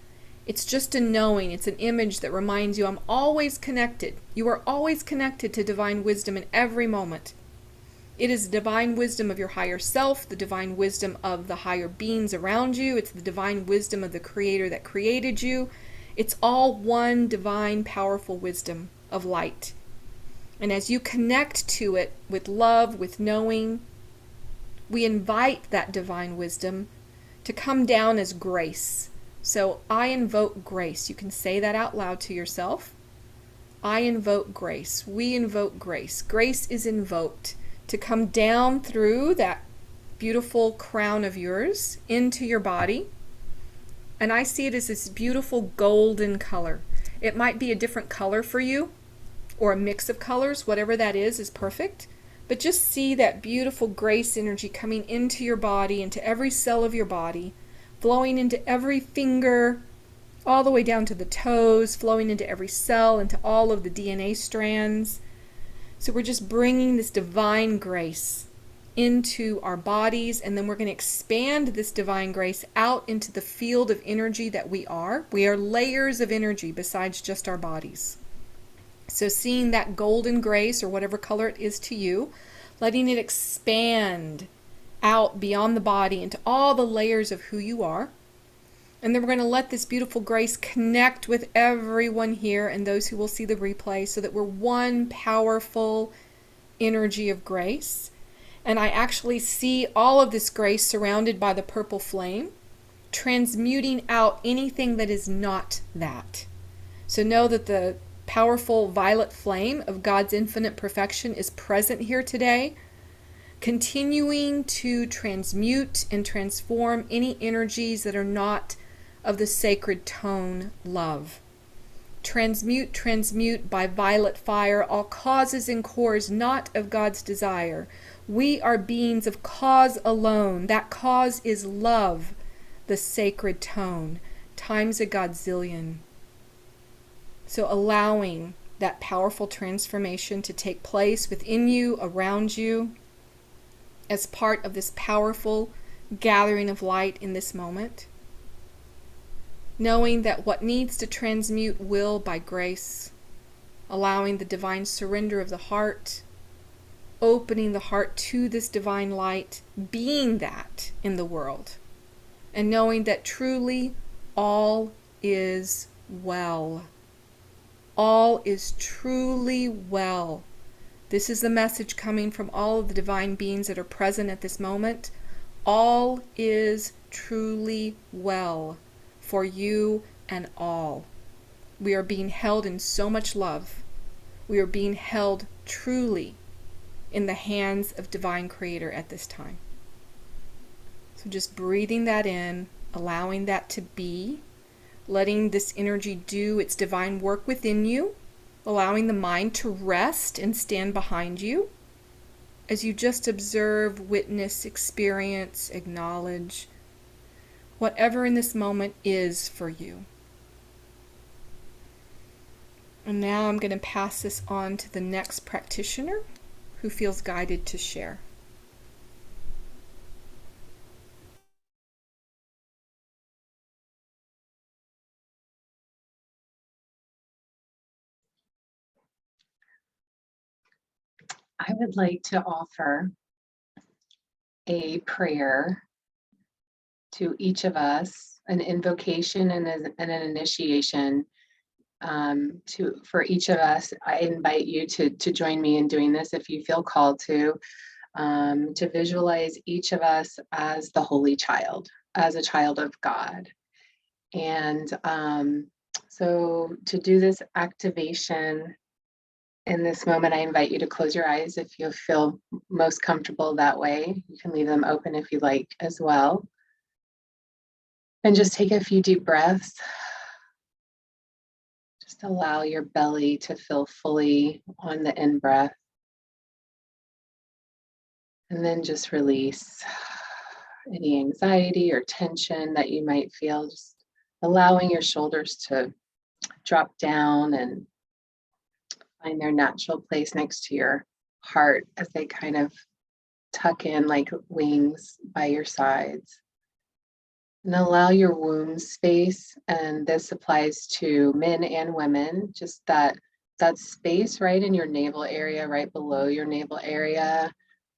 it's just a knowing, it's an image that reminds you, I'm always connected. You are always connected to divine wisdom in every moment. It is the divine wisdom of your higher self, the divine wisdom of the higher beings around you. It's the divine wisdom of the Creator that created you. It's all one divine, powerful wisdom of light. And as you connect to it with love, with knowing, we invite that divine wisdom to come down as grace. So I invoke grace. You can say that out loud to yourself. I invoke grace. We invoke grace. Grace is invoked to come down through that beautiful crown of yours into your body. And I see it as this beautiful golden color. It might be a different color for you, or a mix of colors. Whatever that is perfect. But just see that beautiful grace energy coming into your body, into every cell of your body, flowing into every finger, all the way down to the toes, flowing into every cell, into all of the DNA strands. So we're just bringing this divine grace into our bodies, and then we're going to expand this divine grace out into the field of energy that we are. We are layers of energy besides just our bodies. So seeing that golden grace, or whatever color it is to you, letting it expand out beyond the body into all the layers of who you are. And then we're going to let this beautiful grace connect with everyone here and those who will see the replay, so that we're one powerful energy of grace. And I actually see all of this grace surrounded by the purple flame, transmuting out anything that is not that. So know that the powerful violet flame of God's infinite perfection is present here today, continuing to transmute and transform any energies that are not of the sacred tone love. Transmute, transmute by violet fire all causes and cores not of God's desire. We are beings of cause alone. That cause is love, the sacred tone, times a godzillion. So allowing that powerful transformation to take place within you, around you, as part of this powerful gathering of light in this moment. Knowing that what needs to transmute will by grace, allowing the divine surrender of the heart, opening the heart to this divine light, being that in the world, and knowing that truly all is well. All is truly well. This is the message coming from all of the divine beings that are present at this moment. All is truly well for you and all. We are being held in so much love. We are being held truly in the hands of Divine Creator at this time. So just breathing that in, allowing that to be, letting this energy do its divine work within you, allowing the mind to rest and stand behind you as you just observe, witness, experience, acknowledge whatever in this moment is for you. And now I'm going to pass this on to the next practitioner who feels guided to share. I would like to offer a prayer to each of us, an invocation and an initiation for each of us. I invite you to join me in doing this if you feel called to visualize each of us as the Holy Child, as a child of God. And so to do this activation in this moment, I invite you to close your eyes if you feel most comfortable that way. You can leave them open if you like as well. And just take a few deep breaths. Just allow your belly to fill fully on the in-breath. And then just release any anxiety or tension that you might feel. Just allowing your shoulders to drop down and find their natural place next to your heart as they kind of tuck in like wings by your sides. And allow your womb space, and this applies to men and women, just that space right in your navel area, right below your navel area.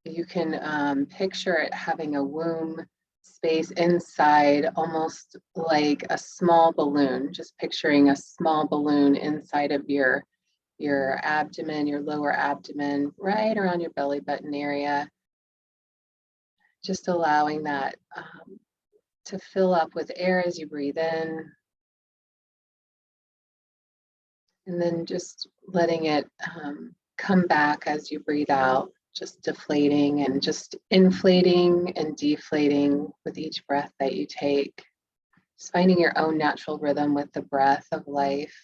You can picture it having a womb space inside, almost like a small balloon, just picturing a small balloon inside of your abdomen, your lower abdomen, right around your belly button area. Just allowing that to fill up with air as you breathe in, and then just letting it come back as you breathe out, just deflating and just inflating and deflating with each breath that you take. Just finding your own natural rhythm with the breath of life.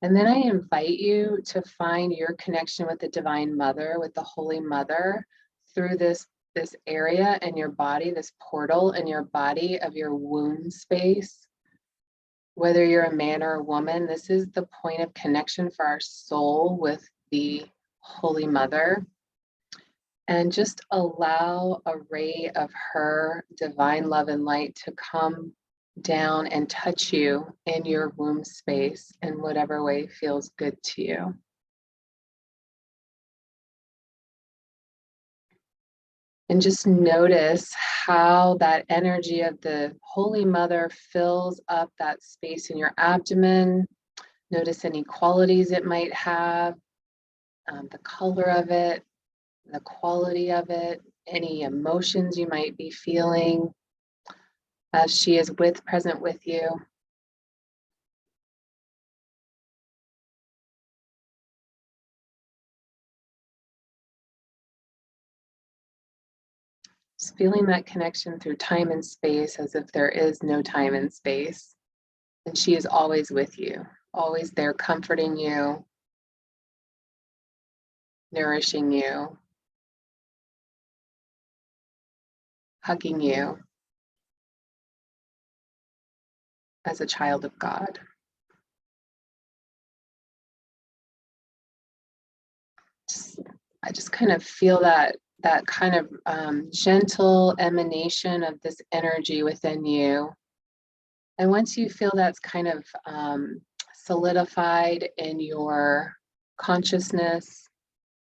And then I invite you to find your connection with the Divine Mother, with the Holy Mother, through this area in your body, this portal in your body of your womb space. Whether you're a man or a woman, this is the point of connection for our soul with the Holy Mother, and just allow a ray of her divine love and light to come down and touch you in your womb space in whatever way feels good to you. And just notice how that energy of the Holy Mother fills up that space in your abdomen. Notice any qualities it might have, the color of it, the quality of it, any emotions you might be feeling as she is present with you. Just feeling that connection through time and space as if there is no time and space. And she is always with you, always there comforting you, nourishing you, hugging you as a child of God. I just kind of feel that kind of gentle emanation of this energy within you. And once you feel that's kind of solidified in your consciousness,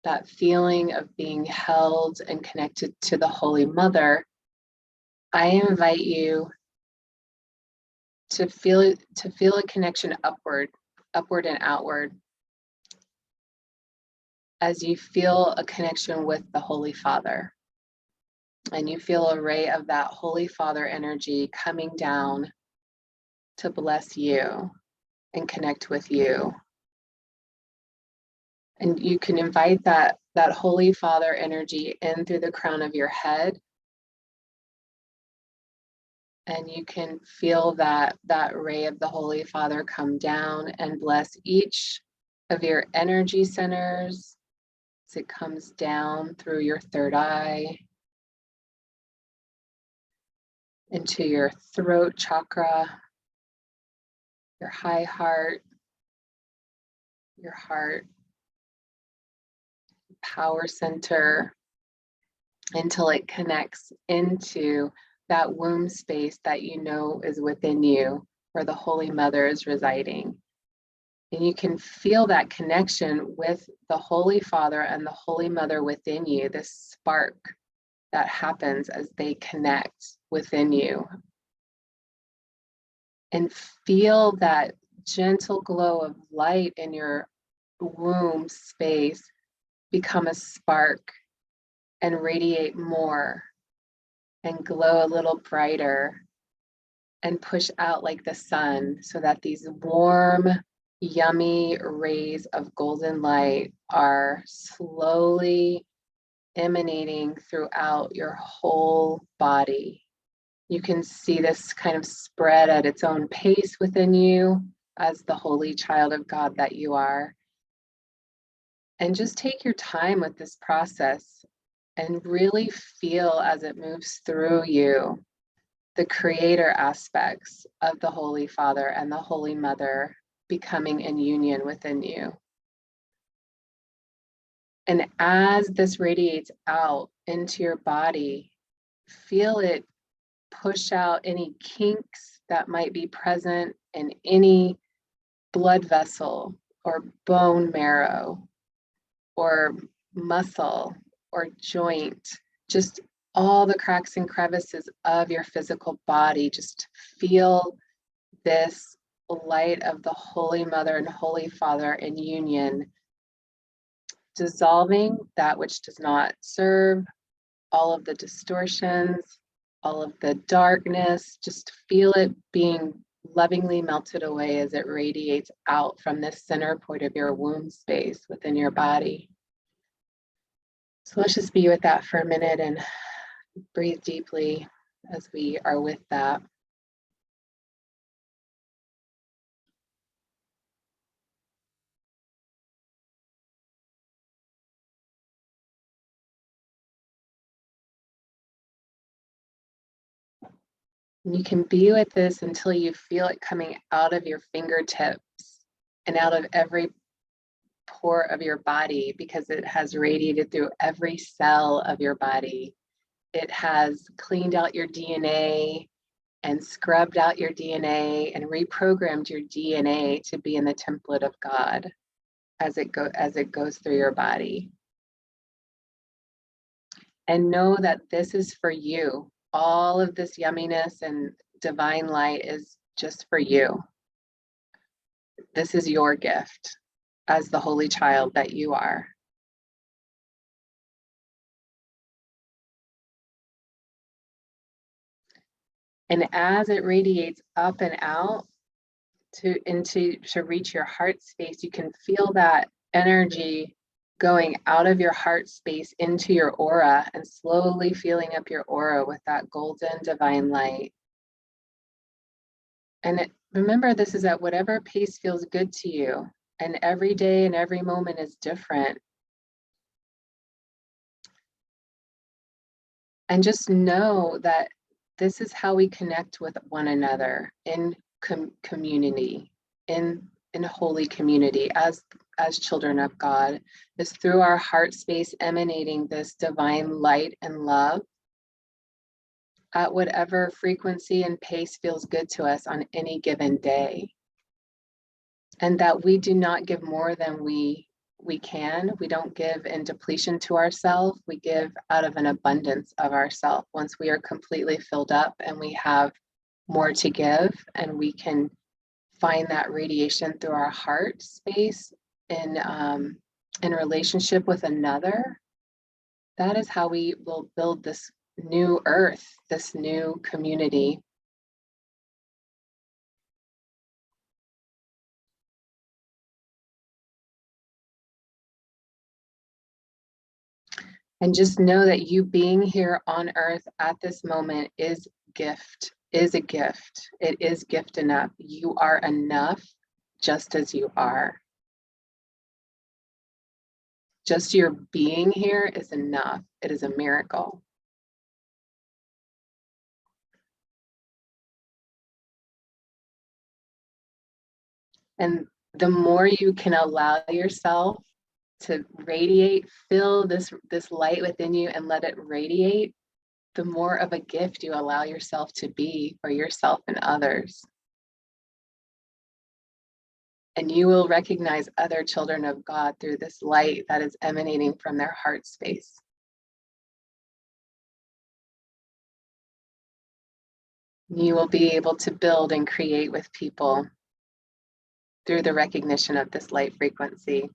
that feeling of being held and connected to the Holy Mother, I invite you to feel a connection upward and outward, as you feel a connection with the Holy Father. And you feel a ray of that Holy Father energy coming down to bless you and connect with you. And you can invite that Holy Father energy in through the crown of your head. And you can feel that ray of the Holy Father come down and bless each of your energy centers as it comes down through your third eye, into your throat chakra, your high heart, your heart power center, until it connects into that womb space that you know is within you, where the Holy Mother is residing. And you can feel that connection with the Holy Father and the Holy Mother within you, this spark that happens as they connect within you. And feel that gentle glow of light in your womb space become a spark and radiate more and glow a little brighter and push out like the sun, so that these warm, yummy rays of golden light are slowly emanating throughout your whole body. You can see this kind of spread at its own pace within you as the holy child of God that you are. And just take your time with this process and really feel as it moves through you the creator aspects of the Holy Father and the Holy Mother becoming in union within you. And as this radiates out into your body, feel it push out any kinks that might be present in any blood vessel or bone marrow or muscle or joint, just all the cracks and crevices of your physical body. Just feel this light of the Holy Mother and Holy Father in union, dissolving that which does not serve, all of the distortions, all of the darkness. Just feel it being lovingly melted away as it radiates out from this center point of your womb space within your body. So let's just be with that for a minute and breathe deeply as we are with that. And you can be with this until you feel it coming out of your fingertips and out of every pore of your body because it has radiated through every cell of your body. It has cleaned out your DNA and scrubbed out your DNA and reprogrammed your DNA to be in the template of God as it goes through your body. And know that this is for you. All of this yumminess and divine light is just for you. This is your gift as the holy child that you are. And as it radiates up and out to reach your heart space, you can feel that energy going out of your heart space into your aura and slowly filling up your aura with that golden divine light. And remember, this is at whatever pace feels good to you. And every day and every moment is different. And just know that this is how we connect with one another in community, in holy community as children of God, is through our heart space emanating this divine light and love at whatever frequency and pace feels good to us on any given day. And that we do not give more than we can. We don't give in depletion to ourselves. We give out of an abundance of ourselves. Once we are completely filled up and we have more to give, and we can find that radiation through our heart space in relationship with another, that is how we will build this new earth, this new community. And just know that you being here on earth at this moment is a gift. It is gift enough. You are enough just as you are. Just your being here is enough. It is a miracle. And the more you can allow yourself to radiate, fill this light within you and let it radiate, the more of a gift you allow yourself to be for yourself and others. And you will recognize other children of God through this light that is emanating from their heart space. You will be able to build and create with people through the recognition of this light frequency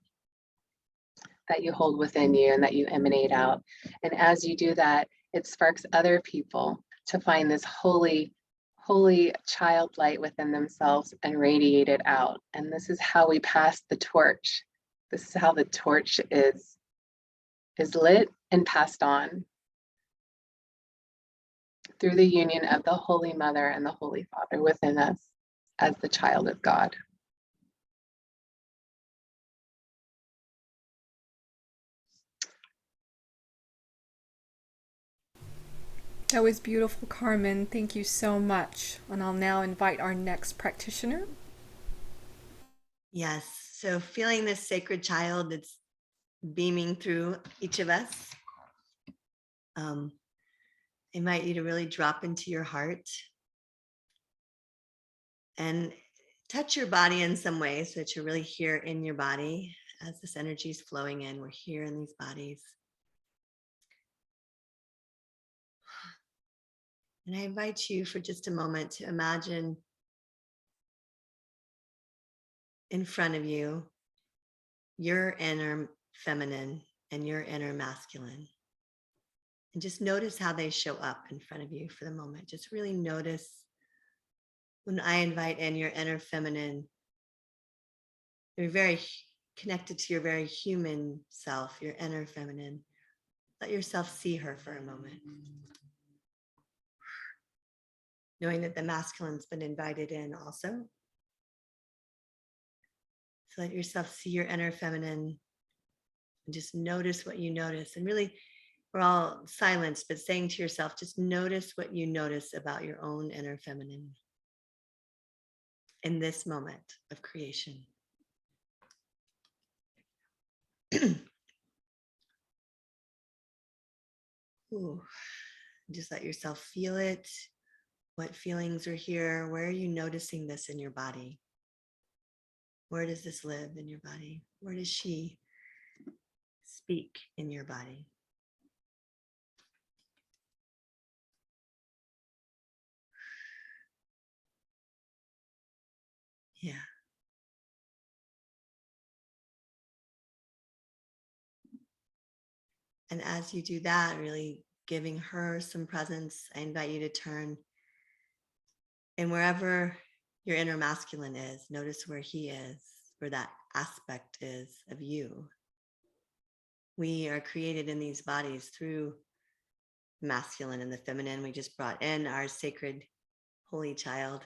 that you hold within you and that you emanate out. And as you do that, it sparks other people to find this holy child light within themselves and radiate it out. And this is how we pass the torch. This is how the torch is lit and passed on through the union of the Holy Mother and the Holy Father within us as the child of God. That was beautiful, Carmen. Thank you so much. And I'll now invite our next practitioner. Yes. So feeling this sacred child that's beaming through each of us. I invite you to really drop into your heart and touch your body in some way so that you're really here in your body as this energy is flowing in. We're here in these bodies. And I invite you for just a moment to imagine in front of you your inner feminine and your inner masculine. And just notice how they show up in front of you for the moment. Just really notice when I invite in your inner feminine, you're very connected to your very human self, your inner feminine. Let yourself see her for a moment. Knowing that the masculine's been invited in also. So let yourself see your inner feminine and just notice what you notice. And really, we're all silenced, but saying to yourself, just notice what you notice about your own inner feminine in this moment of creation. Ooh. Just let yourself feel it. What feelings are here? Where are you noticing this in your body? Where does this live in your body? Where does she speak in your body? Yeah. And as you do that, really giving her some presence, I invite you to turn and wherever your inner masculine is, notice where he is, where that aspect is of you. We are created in these bodies through masculine and the feminine. We just brought in our sacred holy child.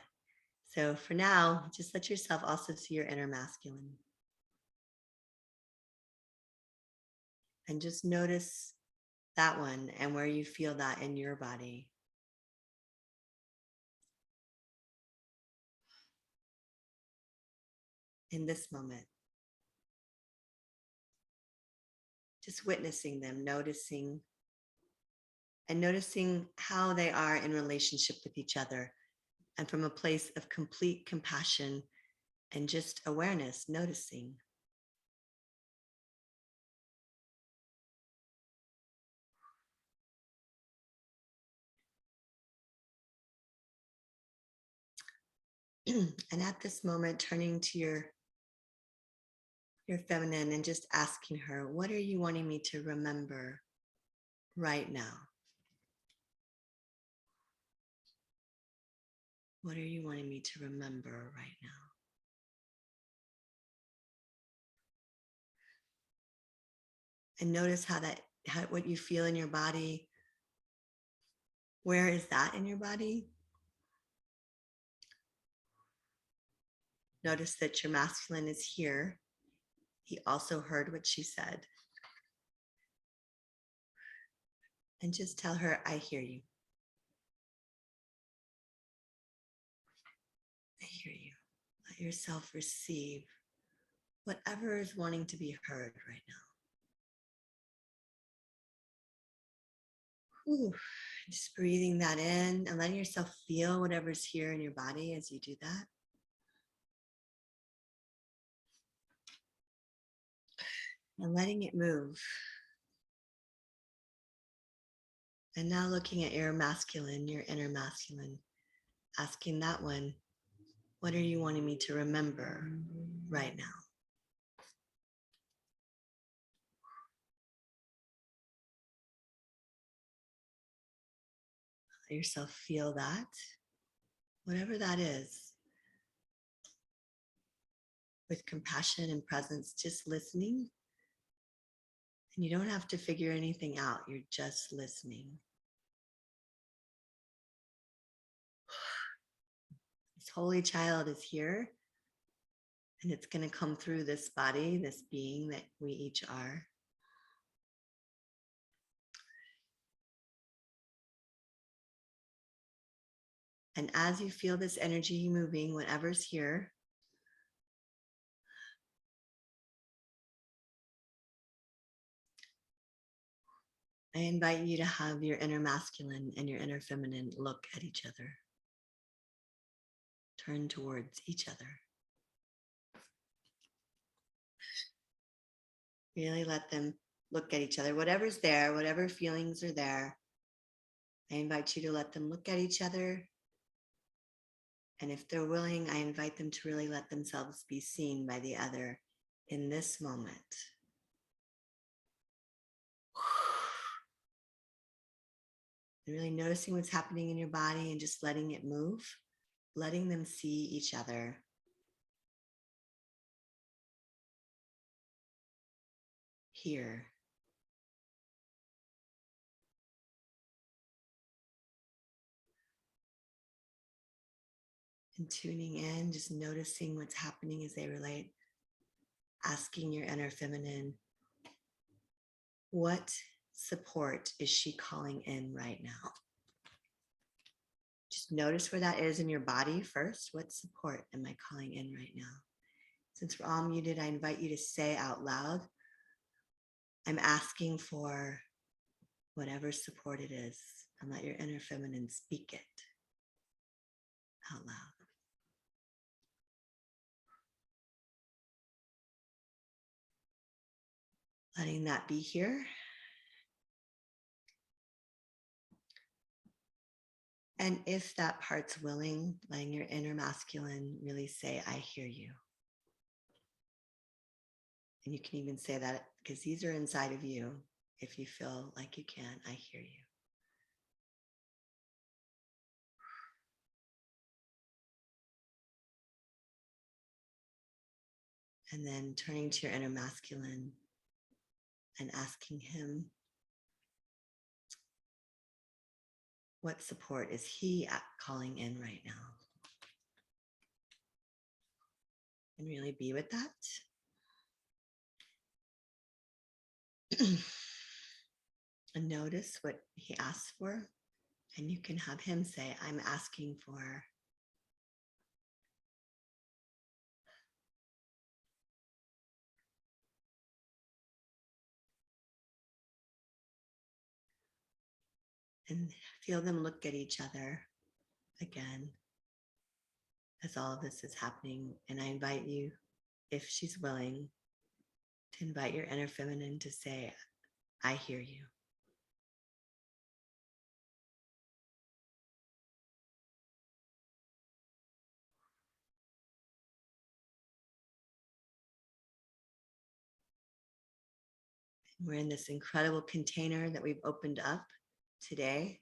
So for now, just let yourself also see your inner masculine. And just notice that one and where you feel that in your body. In this moment. Just witnessing them, noticing, and noticing how they are in relationship with each other. And from a place of complete compassion and just awareness, noticing. And at this moment, turning to your feminine and just asking her, what are you wanting me to remember right now? What are you wanting me to remember right now? And notice how what you feel in your body. Where is that in your body? Notice that your masculine is here. He also heard what she said. And just tell her, I hear you. I hear you. Let yourself receive whatever is wanting to be heard right now. Ooh, just breathing that in and letting yourself feel whatever's here in your body as you do that. And letting it move. And now looking at your masculine, your inner masculine, asking that one, what are you wanting me to remember right now? Let yourself feel that, whatever that is, with compassion and presence, just listening. And you don't have to figure anything out. You're just listening. This holy child is here. And it's going to come through this body, this being that we each are. And as you feel this energy moving, whatever's here, I invite you to have your inner masculine and your inner feminine look at each other. Turn towards each other. Really let them look at each other. Whatever's there, whatever feelings are there, I invite you to let them look at each other. And if they're willing, I invite them to really let themselves be seen by the other in this moment. And really noticing what's happening in your body and just letting it move, letting them see each other. Here. And tuning in, just noticing what's happening as they relate, asking your inner feminine, what support is she calling in right now? Just notice where that is in your body first. What support am I calling in right now? Since we're all muted, I invite you to say out loud, I'm asking for whatever support it is, and let your inner feminine speak it out loud. Letting that be here. And if that part's willing, letting your inner masculine really say, I hear you. And you can even say that because these are inside of you. If you feel like you can, I hear you. And then turning to your inner masculine and asking him, what support is he calling in right now? And really be with that. And notice what he asks for. And you can have him say, I'm asking for. And feel them look at each other again as all of this is happening. And I invite you, if she's willing, to invite your inner feminine to say, I hear you. We're in this incredible container that we've opened up today.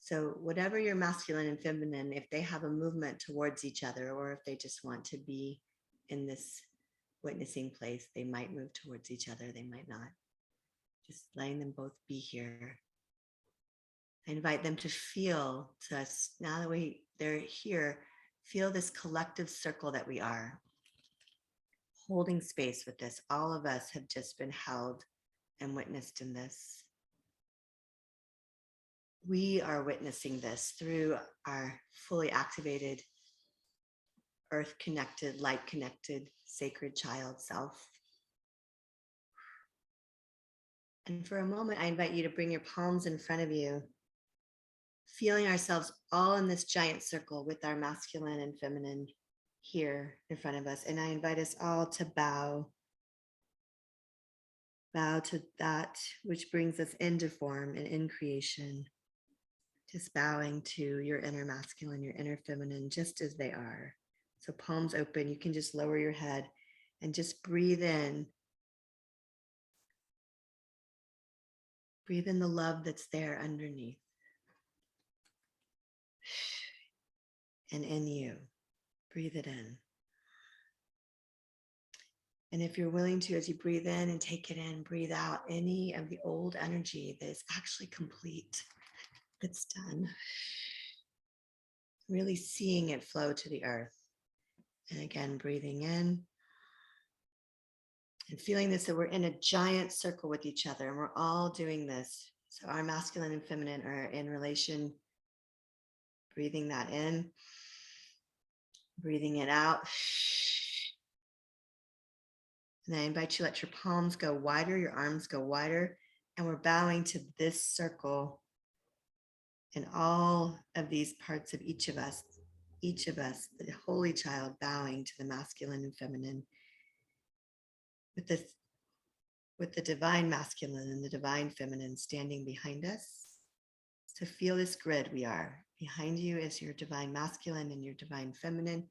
So whatever your masculine and feminine, if they have a movement towards each other, or if they just want to be in this witnessing place, they might move towards each other, they might not. Just letting them both be here. I invite them to feel, to us, now that they're here, feel this collective circle that we are. Holding space with this. All of us have just been held and witnessed in this. We are witnessing this through our fully activated, earth-connected, light-connected, sacred child self. And for a moment, I invite you to bring your palms in front of you, feeling ourselves all in this giant circle with our masculine and feminine here in front of us. And I invite us all to bow to that which brings us into form and in creation. Just bowing to your inner masculine, your inner feminine, just as they are. So palms open, you can just lower your head and just breathe in. Breathe in the love that's there underneath. And in you, breathe it in. And if you're willing to, as you breathe in and take it in, breathe out any of the old energy that is actually complete, that's done. Really seeing it flow to the earth. And again, breathing in and feeling this, that we're in a giant circle with each other and we're all doing this. So our masculine and feminine are in relation, breathing that in, breathing it out. And then I invite you, let your palms go wider, your arms go wider, and we're bowing to this circle and all of these parts of each of us, the holy child bowing to the masculine and feminine with the divine masculine and the divine feminine standing behind us. To feel this grid we are. Behind you is your divine masculine and your divine feminine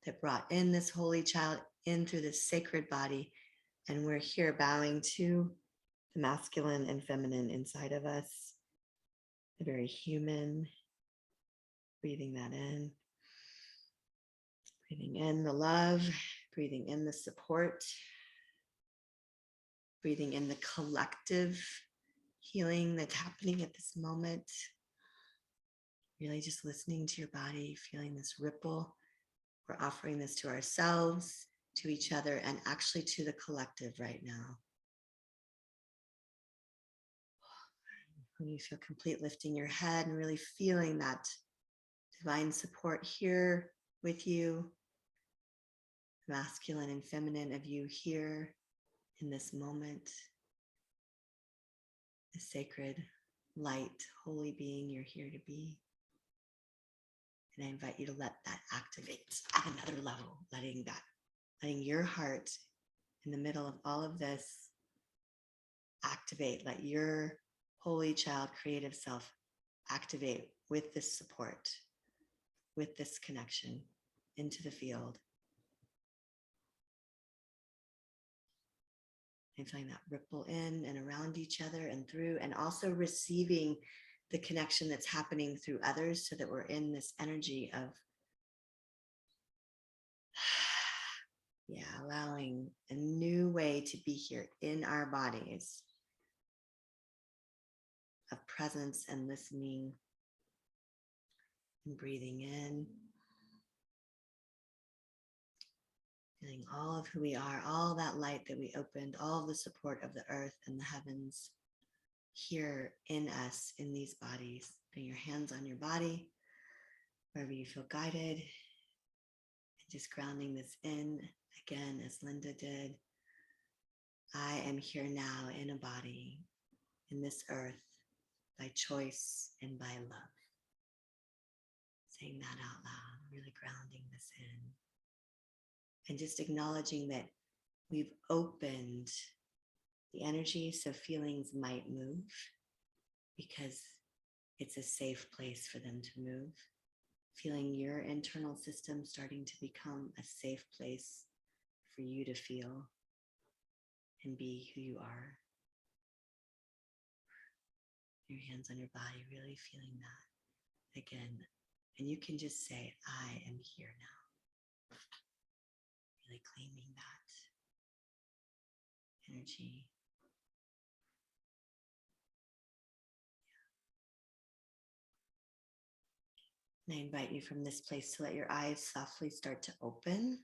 that brought in this holy child in through this sacred body. And we're here bowing to the masculine and feminine inside of us, the very human, breathing that in. Breathing in the love, breathing in the support, breathing in the collective healing that's happening at this moment. Really just listening to your body, feeling this ripple. We're offering this to ourselves, to each other, and actually to the collective right now. When you feel complete, lifting your head and really feeling that divine support here with you, masculine and feminine of you here in this moment. the sacred light, holy being you're here to be. And I invite you to let that activate at another level, letting your heart in the middle of all of this activate, let your holy child creative self activate with this support, with this connection into the field. And feeling that ripple in and around each other and through, and also receiving the connection that's happening through others, so that we're in this energy of allowing a new way to be here in our bodies, of presence and listening and breathing in, feeling all of who we are, all that light that we opened, all of the support of the earth and the heavens here in us, in these bodies. Putting your hands on your body, wherever you feel guided, and just grounding this in again, as Linda did. I am here now in a body, in this earth, by choice and by love. Saying that out loud, really grounding this in. And just acknowledging that we've opened the energy so feelings might move, because it's a safe place for them to move. Feeling your internal system starting to become a safe place for you to feel and be who you are. Your hands on your body, really feeling that again. And you can just say, I am here now. Really claiming that energy. And I invite you from this place to let your eyes softly start to open.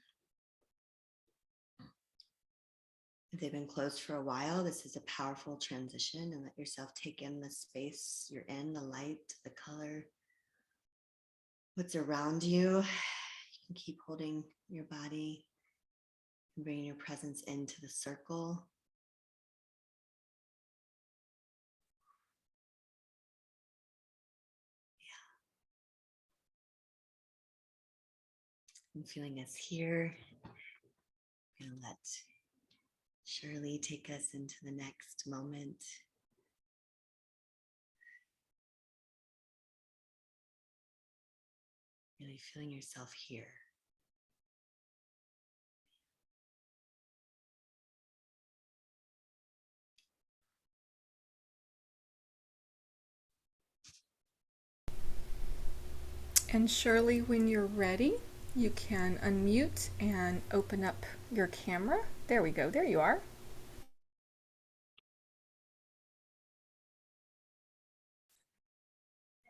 If they've been closed for a while, this is a powerful transition, and let yourself take in the space you're in, the light, the color, what's around you. You can keep holding your body and bringing your presence into the circle. I'm feeling us here. I'm going to let Shirley take us into the next moment. Really feeling yourself here. And Shirley, when you're ready, you can unmute and open up your camera. There we go. There you are.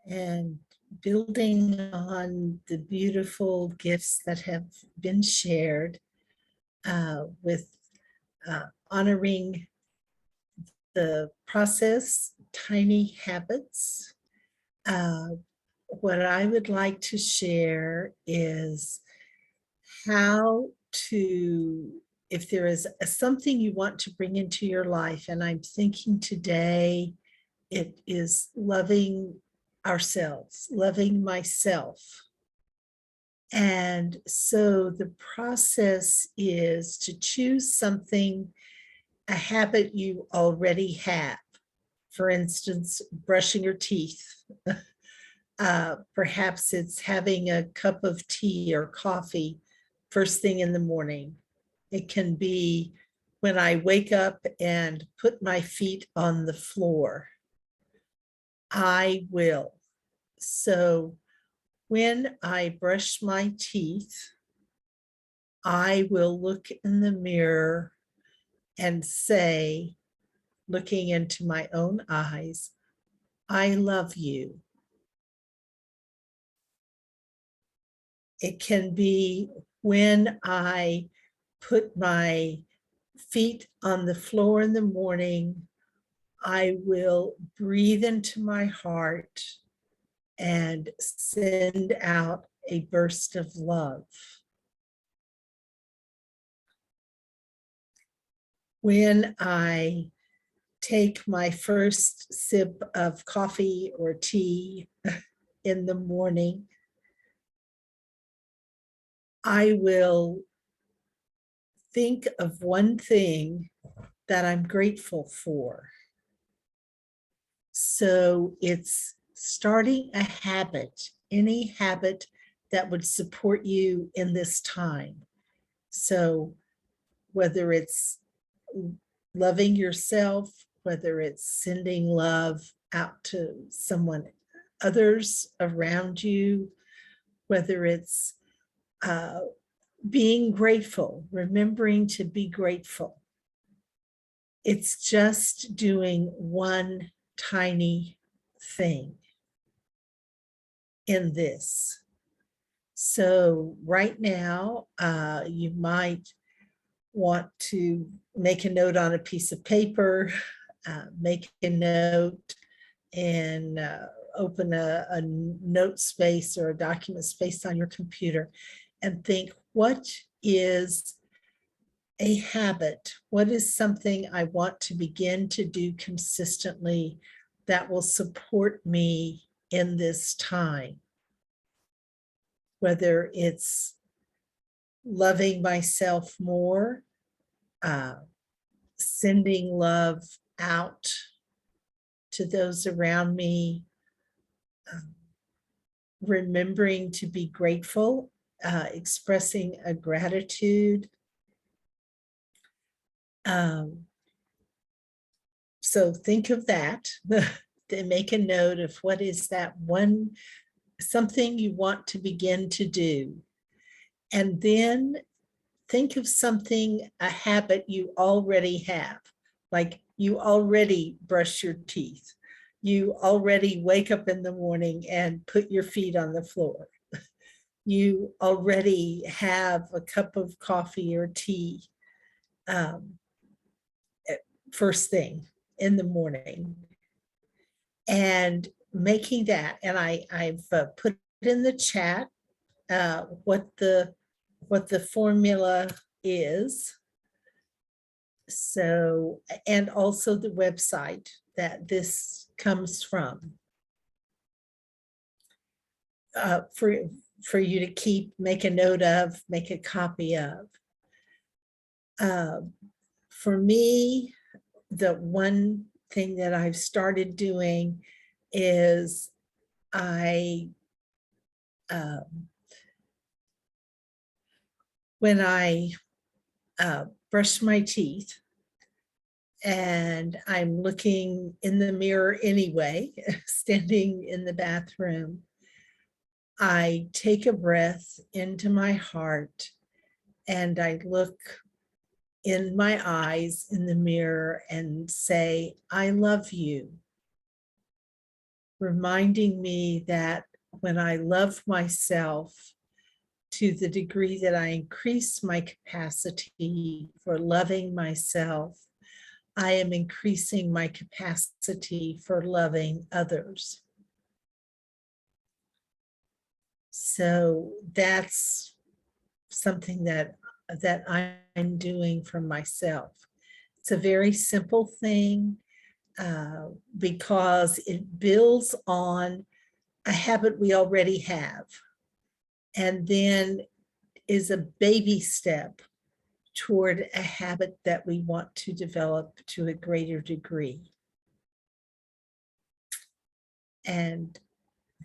And building on the beautiful gifts that have been shared, with honoring the process, tiny habits. What I would like to share is how to, if there is something you want to bring into your life, and I'm thinking today it is loving ourselves, loving myself. And so the process is to choose something, a habit you already have. For instance, brushing your teeth. Perhaps it's having a cup of tea or coffee first thing in the morning. It can be when I wake up and put my feet on the floor. I will. So when I brush my teeth, I will look in the mirror and say, looking into my own eyes, I love you. It can be when I put my feet on the floor in the morning, I will breathe into my heart and send out a burst of love. When I take my first sip of coffee or tea in the morning, I will think of one thing that I'm grateful for. So it's starting a habit, any habit that would support you in this time. So whether it's loving yourself, whether it's sending love out to someone, others around you, whether it's being grateful, remembering to be grateful. It's just doing one tiny thing in this. So right now, you might want to make a note on a piece of paper, make a note and open a note space or a document space on your computer and think, what is a habit? What is something I want to begin to do consistently that will support me in this time? Whether it's loving myself more, sending love out to those around me, remembering to be grateful, expressing a gratitude. So think of that, then make a note of what is that one, something you want to begin to do. And then think of something, a habit you already have, like you already brush your teeth. You already wake up in the morning and put your feet on the floor. You already have a cup of coffee or tea first thing in the morning. And making that, and I've put in the chat what the formula is. So, and also the website that this comes from, for you to keep, make a note of, make a copy of. For me, the one thing that I've started doing is when I brush my teeth and I'm looking in the mirror anyway, standing in the bathroom, I take a breath into my heart and I look in my eyes in the mirror and say, I love you. Reminding me that when I love myself to the degree that I increase my capacity for loving myself, I am increasing my capacity for loving others. So that's something that I'm doing for myself. It's a very simple thing because it builds on a habit we already have, and then is a baby step toward a habit that we want to develop to a greater degree. And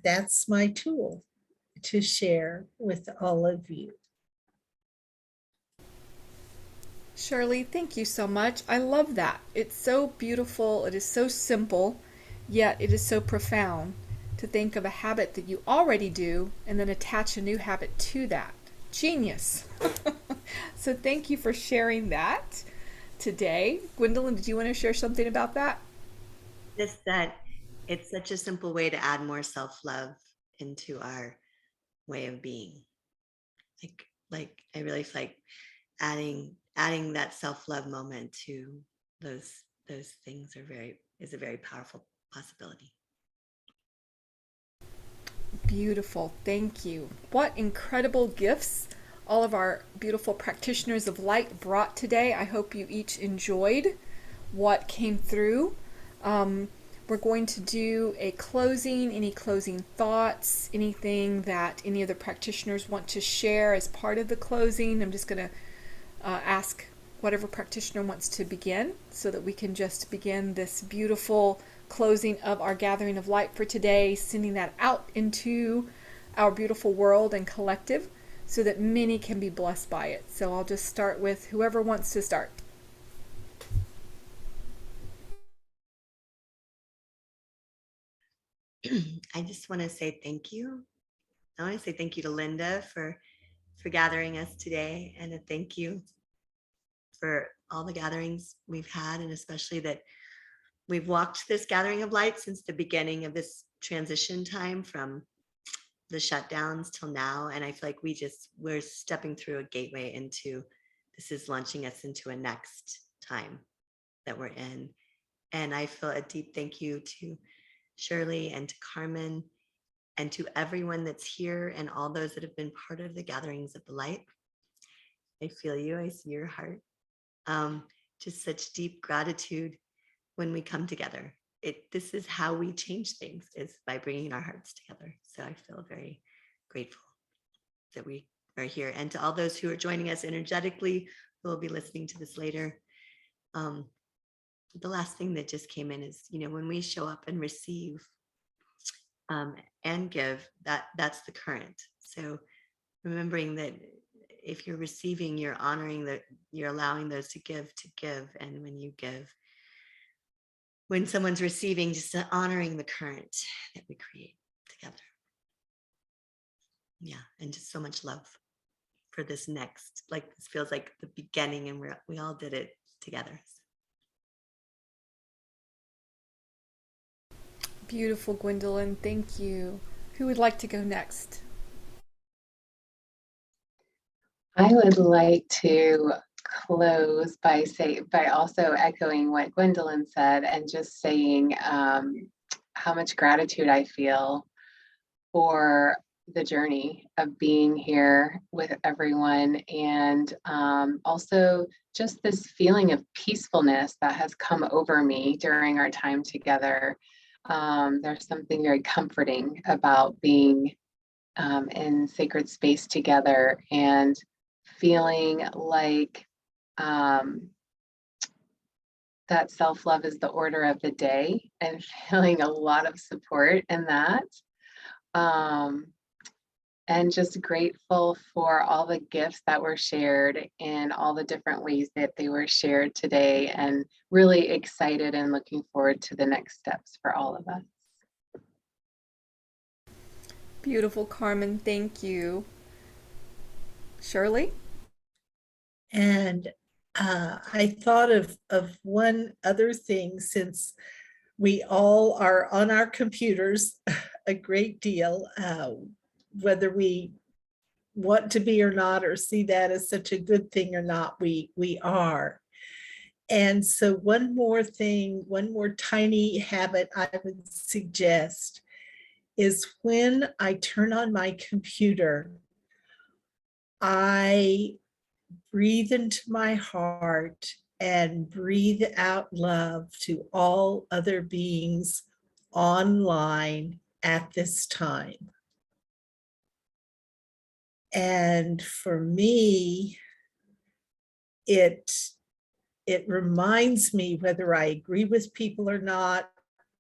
that's my tool to share with all of you. Shirley, thank you so much. I love that. It's so beautiful. It is so simple, yet it is so profound to think of a habit that you already do and then attach a new habit to that. Genius. So thank you for sharing that today. Gwendolyn, did you want to share something about that? Just that it's such a simple way to add more self-love into our way of being. Like I really like adding that self-love moment to those things is a very powerful possibility. Beautiful. Thank you. What incredible gifts all of our beautiful practitioners of light brought today. I hope you each enjoyed what came through. We're going to do a closing, any closing thoughts, anything that any of the practitioners want to share as part of the closing. I'm just going to ask whatever practitioner wants to begin so that we can just begin this beautiful closing of our gathering of light for today, sending that out into our beautiful world and collective so that many can be blessed by it. So I'll just start with whoever wants to start. I just want to say thank you. I want to say thank you to Linda for gathering us today, and a thank you for all the gatherings we've had, and especially that we've walked this gathering of light since the beginning of this transition time from the shutdowns till now. And I feel like we're stepping through a gateway into, this is launching us into a next time that we're in. And I feel a deep thank you to Shirley and to Carmen and to everyone that's here and all those that have been part of the gatherings of the light. I feel you, I see your heart. Just such deep gratitude when we come together. This is how we change things, is by bringing our hearts together. So I feel very grateful that we are here. And to all those who are joining us energetically, who will be listening to this later. The last thing that just came in is, when we show up and receive and give, that's the current. So remembering that if you're receiving, you're honoring that, you're allowing those to give. And when you give, when someone's receiving, just honoring the current that we create together. Yeah, and just so much love for this next, like this feels like the beginning, and we all did it together. Beautiful, Gwendolyn. Thank you. Who would like to go next? I would like to close by also echoing what Gwendolyn said, and just saying how much gratitude I feel for the journey of being here with everyone, and also just this feeling of peacefulness that has come over me during our time together. There's something very comforting about being in sacred space together and feeling like that self-love is the order of the day, and feeling a lot of support in that. And just grateful for all the gifts that were shared in all the different ways that they were shared today, and really excited and looking forward to the next steps for all of us. Beautiful, Carmen. Thank you. Shirley? And I thought of one other thing, since we all are on our computers a great deal, whether we want to be or not, or see that as such a good thing or not, we are. And so one more thing, one more tiny habit I would suggest is, when I turn on my computer, I breathe into my heart and breathe out love to all other beings online at this time. And for me, it reminds me, whether I agree with people or not,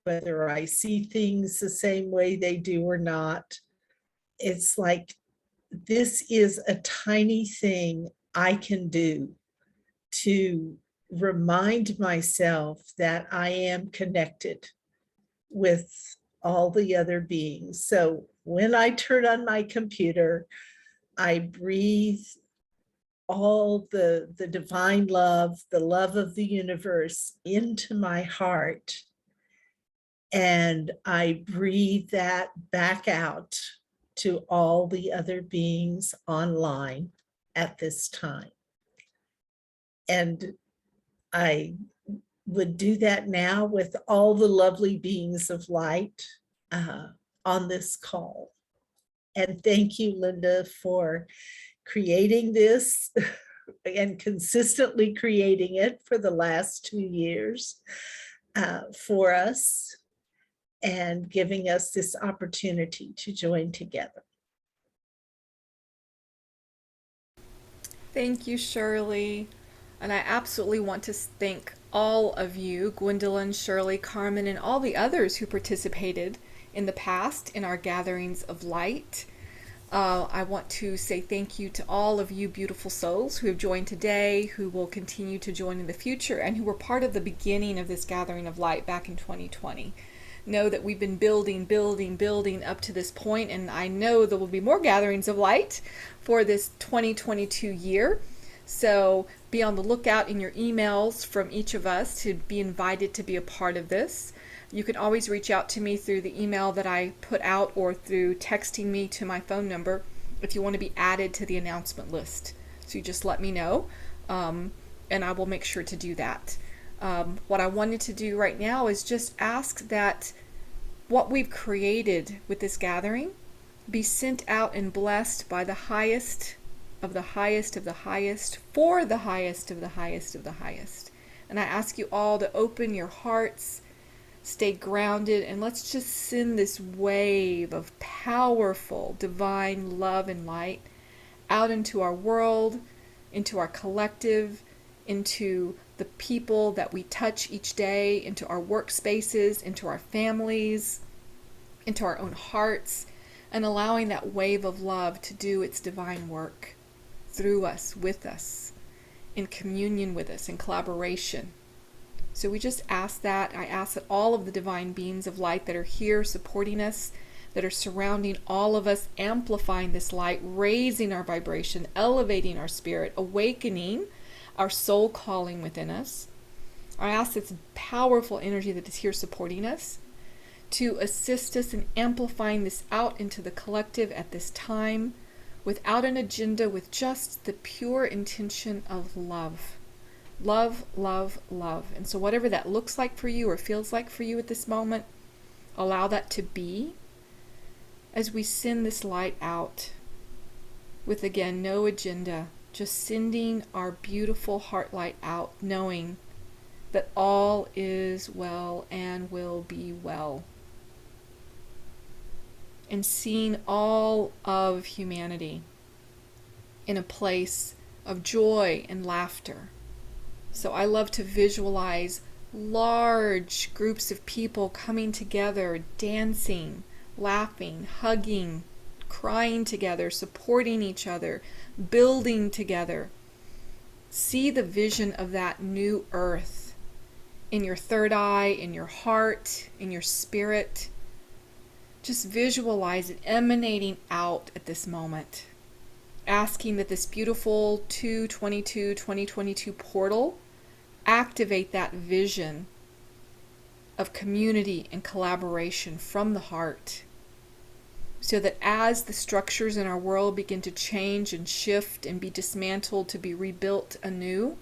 whether I see things the same way they do or not, it's like, this is a tiny thing I can do to remind myself that I am connected with all the other beings. So when I turn on my computer, I breathe all the divine love, the love of the universe into my heart. And I breathe that back out to all the other beings online at this time. And I would do that now with all the lovely beings of light on this call. And thank you, Linda, for creating this and consistently creating it for the last 2 years for us and giving us this opportunity to join together. Thank you, Shirley. And I absolutely want to thank all of you, Gwendolyn, Shirley, Carmen, and all the others who participated in the past in our gatherings of light. I want to say thank you to all of you beautiful souls who have joined today, who will continue to join in the future, and who were part of the beginning of this gathering of light back in 2020. Know that we've been building up to this point, and I know there will be more gatherings of light for this 2022 year. So be on the lookout in your emails from each of us to be invited to be a part of this. You can always reach out to me through the email that I put out or through texting me to my phone number if you want to be added to the announcement list. So you just let me know, and I will make sure to do that. What I wanted to do right now is just ask that what we've created with this gathering be sent out and blessed by the highest of the highest of the highest, for the highest of the highest of the highest. And I ask you all to open your hearts, stay grounded, and let's just send this wave of powerful divine love and light out into our world, into our collective, into the people that we touch each day, into our workspaces, into our families, into our own hearts, and allowing that wave of love to do its divine work through us, with us, in communion with us, in collaboration. So we just ask that. I ask that all of the divine beings of light that are here supporting us, that are surrounding all of us, amplifying this light, raising our vibration, elevating our spirit, awakening our soul calling within us. I ask this powerful energy that is here supporting us to assist us in amplifying this out into the collective at this time, without an agenda, with just the pure intention of love. Love, love, love. And so whatever that looks like for you or feels like for you at this moment, allow that to be as we send this light out with, again, no agenda, just sending our beautiful heart light out, knowing that all is well and will be well. And seeing all of humanity in a place of joy and laughter. So I love to visualize large groups of people coming together, dancing, laughing, hugging, crying together, supporting each other, building together. See the vision of that new earth in your third eye, in your heart, in your spirit. Just visualize it emanating out at this moment. Asking that this beautiful 2022 portal activate that vision of community and collaboration from the heart, so that as the structures in our world begin to change and shift and be dismantled to be rebuilt anew,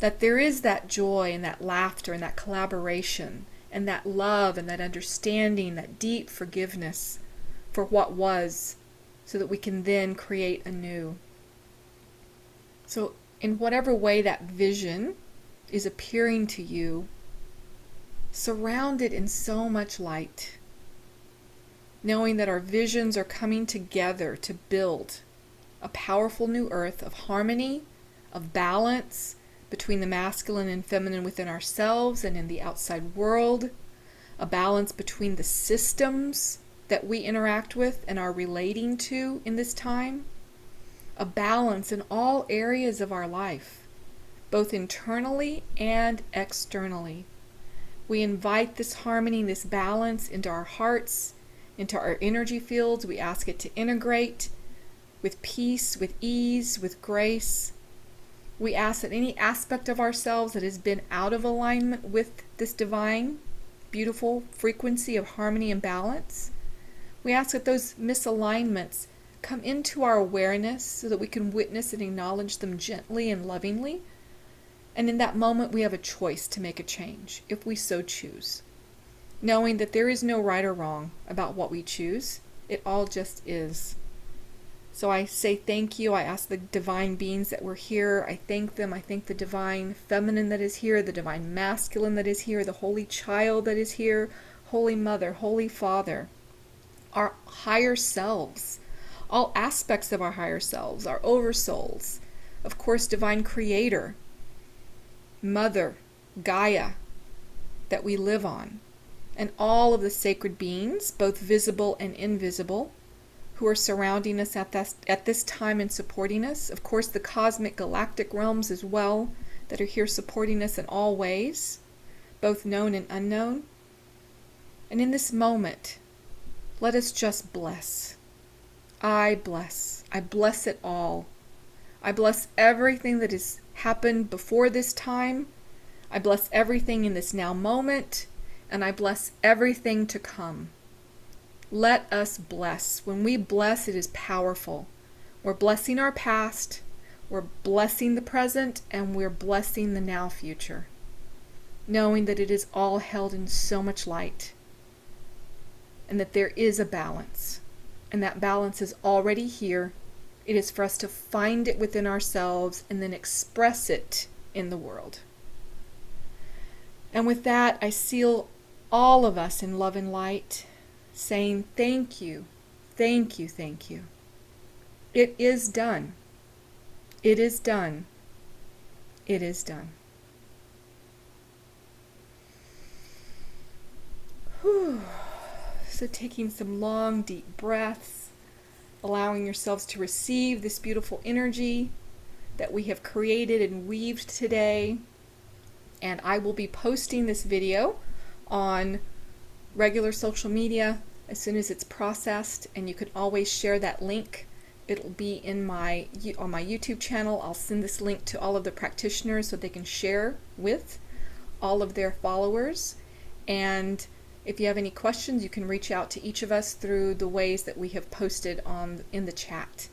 that there is that joy and that laughter and that collaboration and that love and that understanding, that deep forgiveness for what was, so that we can then create anew. So in whatever way that vision is appearing to you, surround it in so much light, knowing that our visions are coming together to build a powerful new earth of harmony, of balance between the masculine and feminine within ourselves and in the outside world, a balance between the systems that we interact with and are relating to in this time, a balance in all areas of our life, both internally and externally. We invite this harmony, this balance into our hearts, into our energy fields. We ask it to integrate with peace, with ease, with grace. We ask that any aspect of ourselves that has been out of alignment with this divine, beautiful frequency of harmony and balance, we ask that those misalignments come into our awareness so that we can witness and acknowledge them gently and lovingly. And in that moment, we have a choice to make a change, if we so choose, knowing that there is no right or wrong about what we choose. It all just is. So I say thank you. I ask the divine beings that were here. I thank them. I thank the divine feminine that is here, the divine masculine that is here, the holy child that is here, Holy Mother, Holy Father, our higher selves, all aspects of our higher selves, our oversouls, of course, divine creator, Mother, Gaia, that we live on, and all of the sacred beings, both visible and invisible, who are surrounding us at this time and supporting us. Of course, the cosmic galactic realms as well, that are here supporting us in all ways, both known and unknown. And in this moment, let us just bless. I bless. I bless it all. I bless everything that has happened before this time. I bless everything in this now moment, and I bless everything to come. Let us bless. When we bless, it is powerful. We're blessing our past, we're blessing the present, and we're blessing the now future, knowing that it is all held in so much light, and that there is a balance, and that balance is already here. It is for us to find it within ourselves and then express it in the world. And with that, I seal all of us in love and light, saying thank you, thank you, thank you. It is done. It is done. It is done. Whew. So taking some long, deep breaths, allowing yourselves to receive this beautiful energy that we have created and weaved today. And I will be posting this video on regular social media as soon as it's processed, and you can always share that link. It'll be on my YouTube channel. I'll send this link to all of the practitioners so they can share with all of their followers. And if you have any questions, you can reach out to each of us through the ways that we have posted in the chat.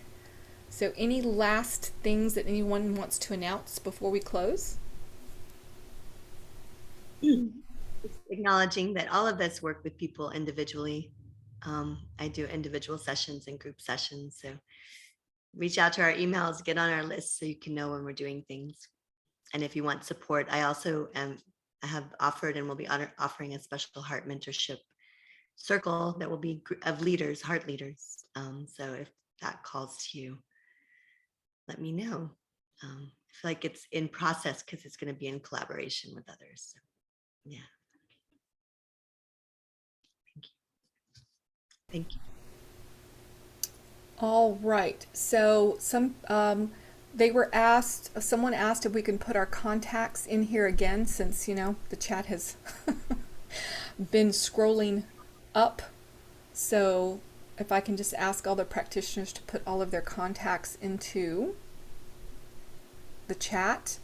So any last things that anyone wants to announce before we close? Just acknowledging that all of us work with people individually. I do individual sessions and group sessions. So reach out to our emails, get on our list so you can know when we're doing things. And if you want support, I also I have offered and will be offering a special heart mentorship circle that will be of leaders, heart leaders. So if that calls to you, let me know. I feel like it's in process because it's going to be in collaboration with others. So, yeah. Thank you. All right. So someone asked if we can put our contacts in here again, since the chat has been scrolling up. So if I can just ask all the practitioners to put all of their contacts into the chat.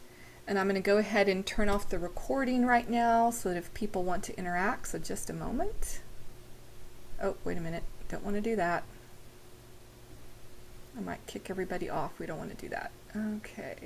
And I'm going to go ahead and turn off the recording right now so that if people want to interact, so just a moment. Oh, wait a minute. Don't want to do that. I might kick everybody off. We don't want to do that. Okay.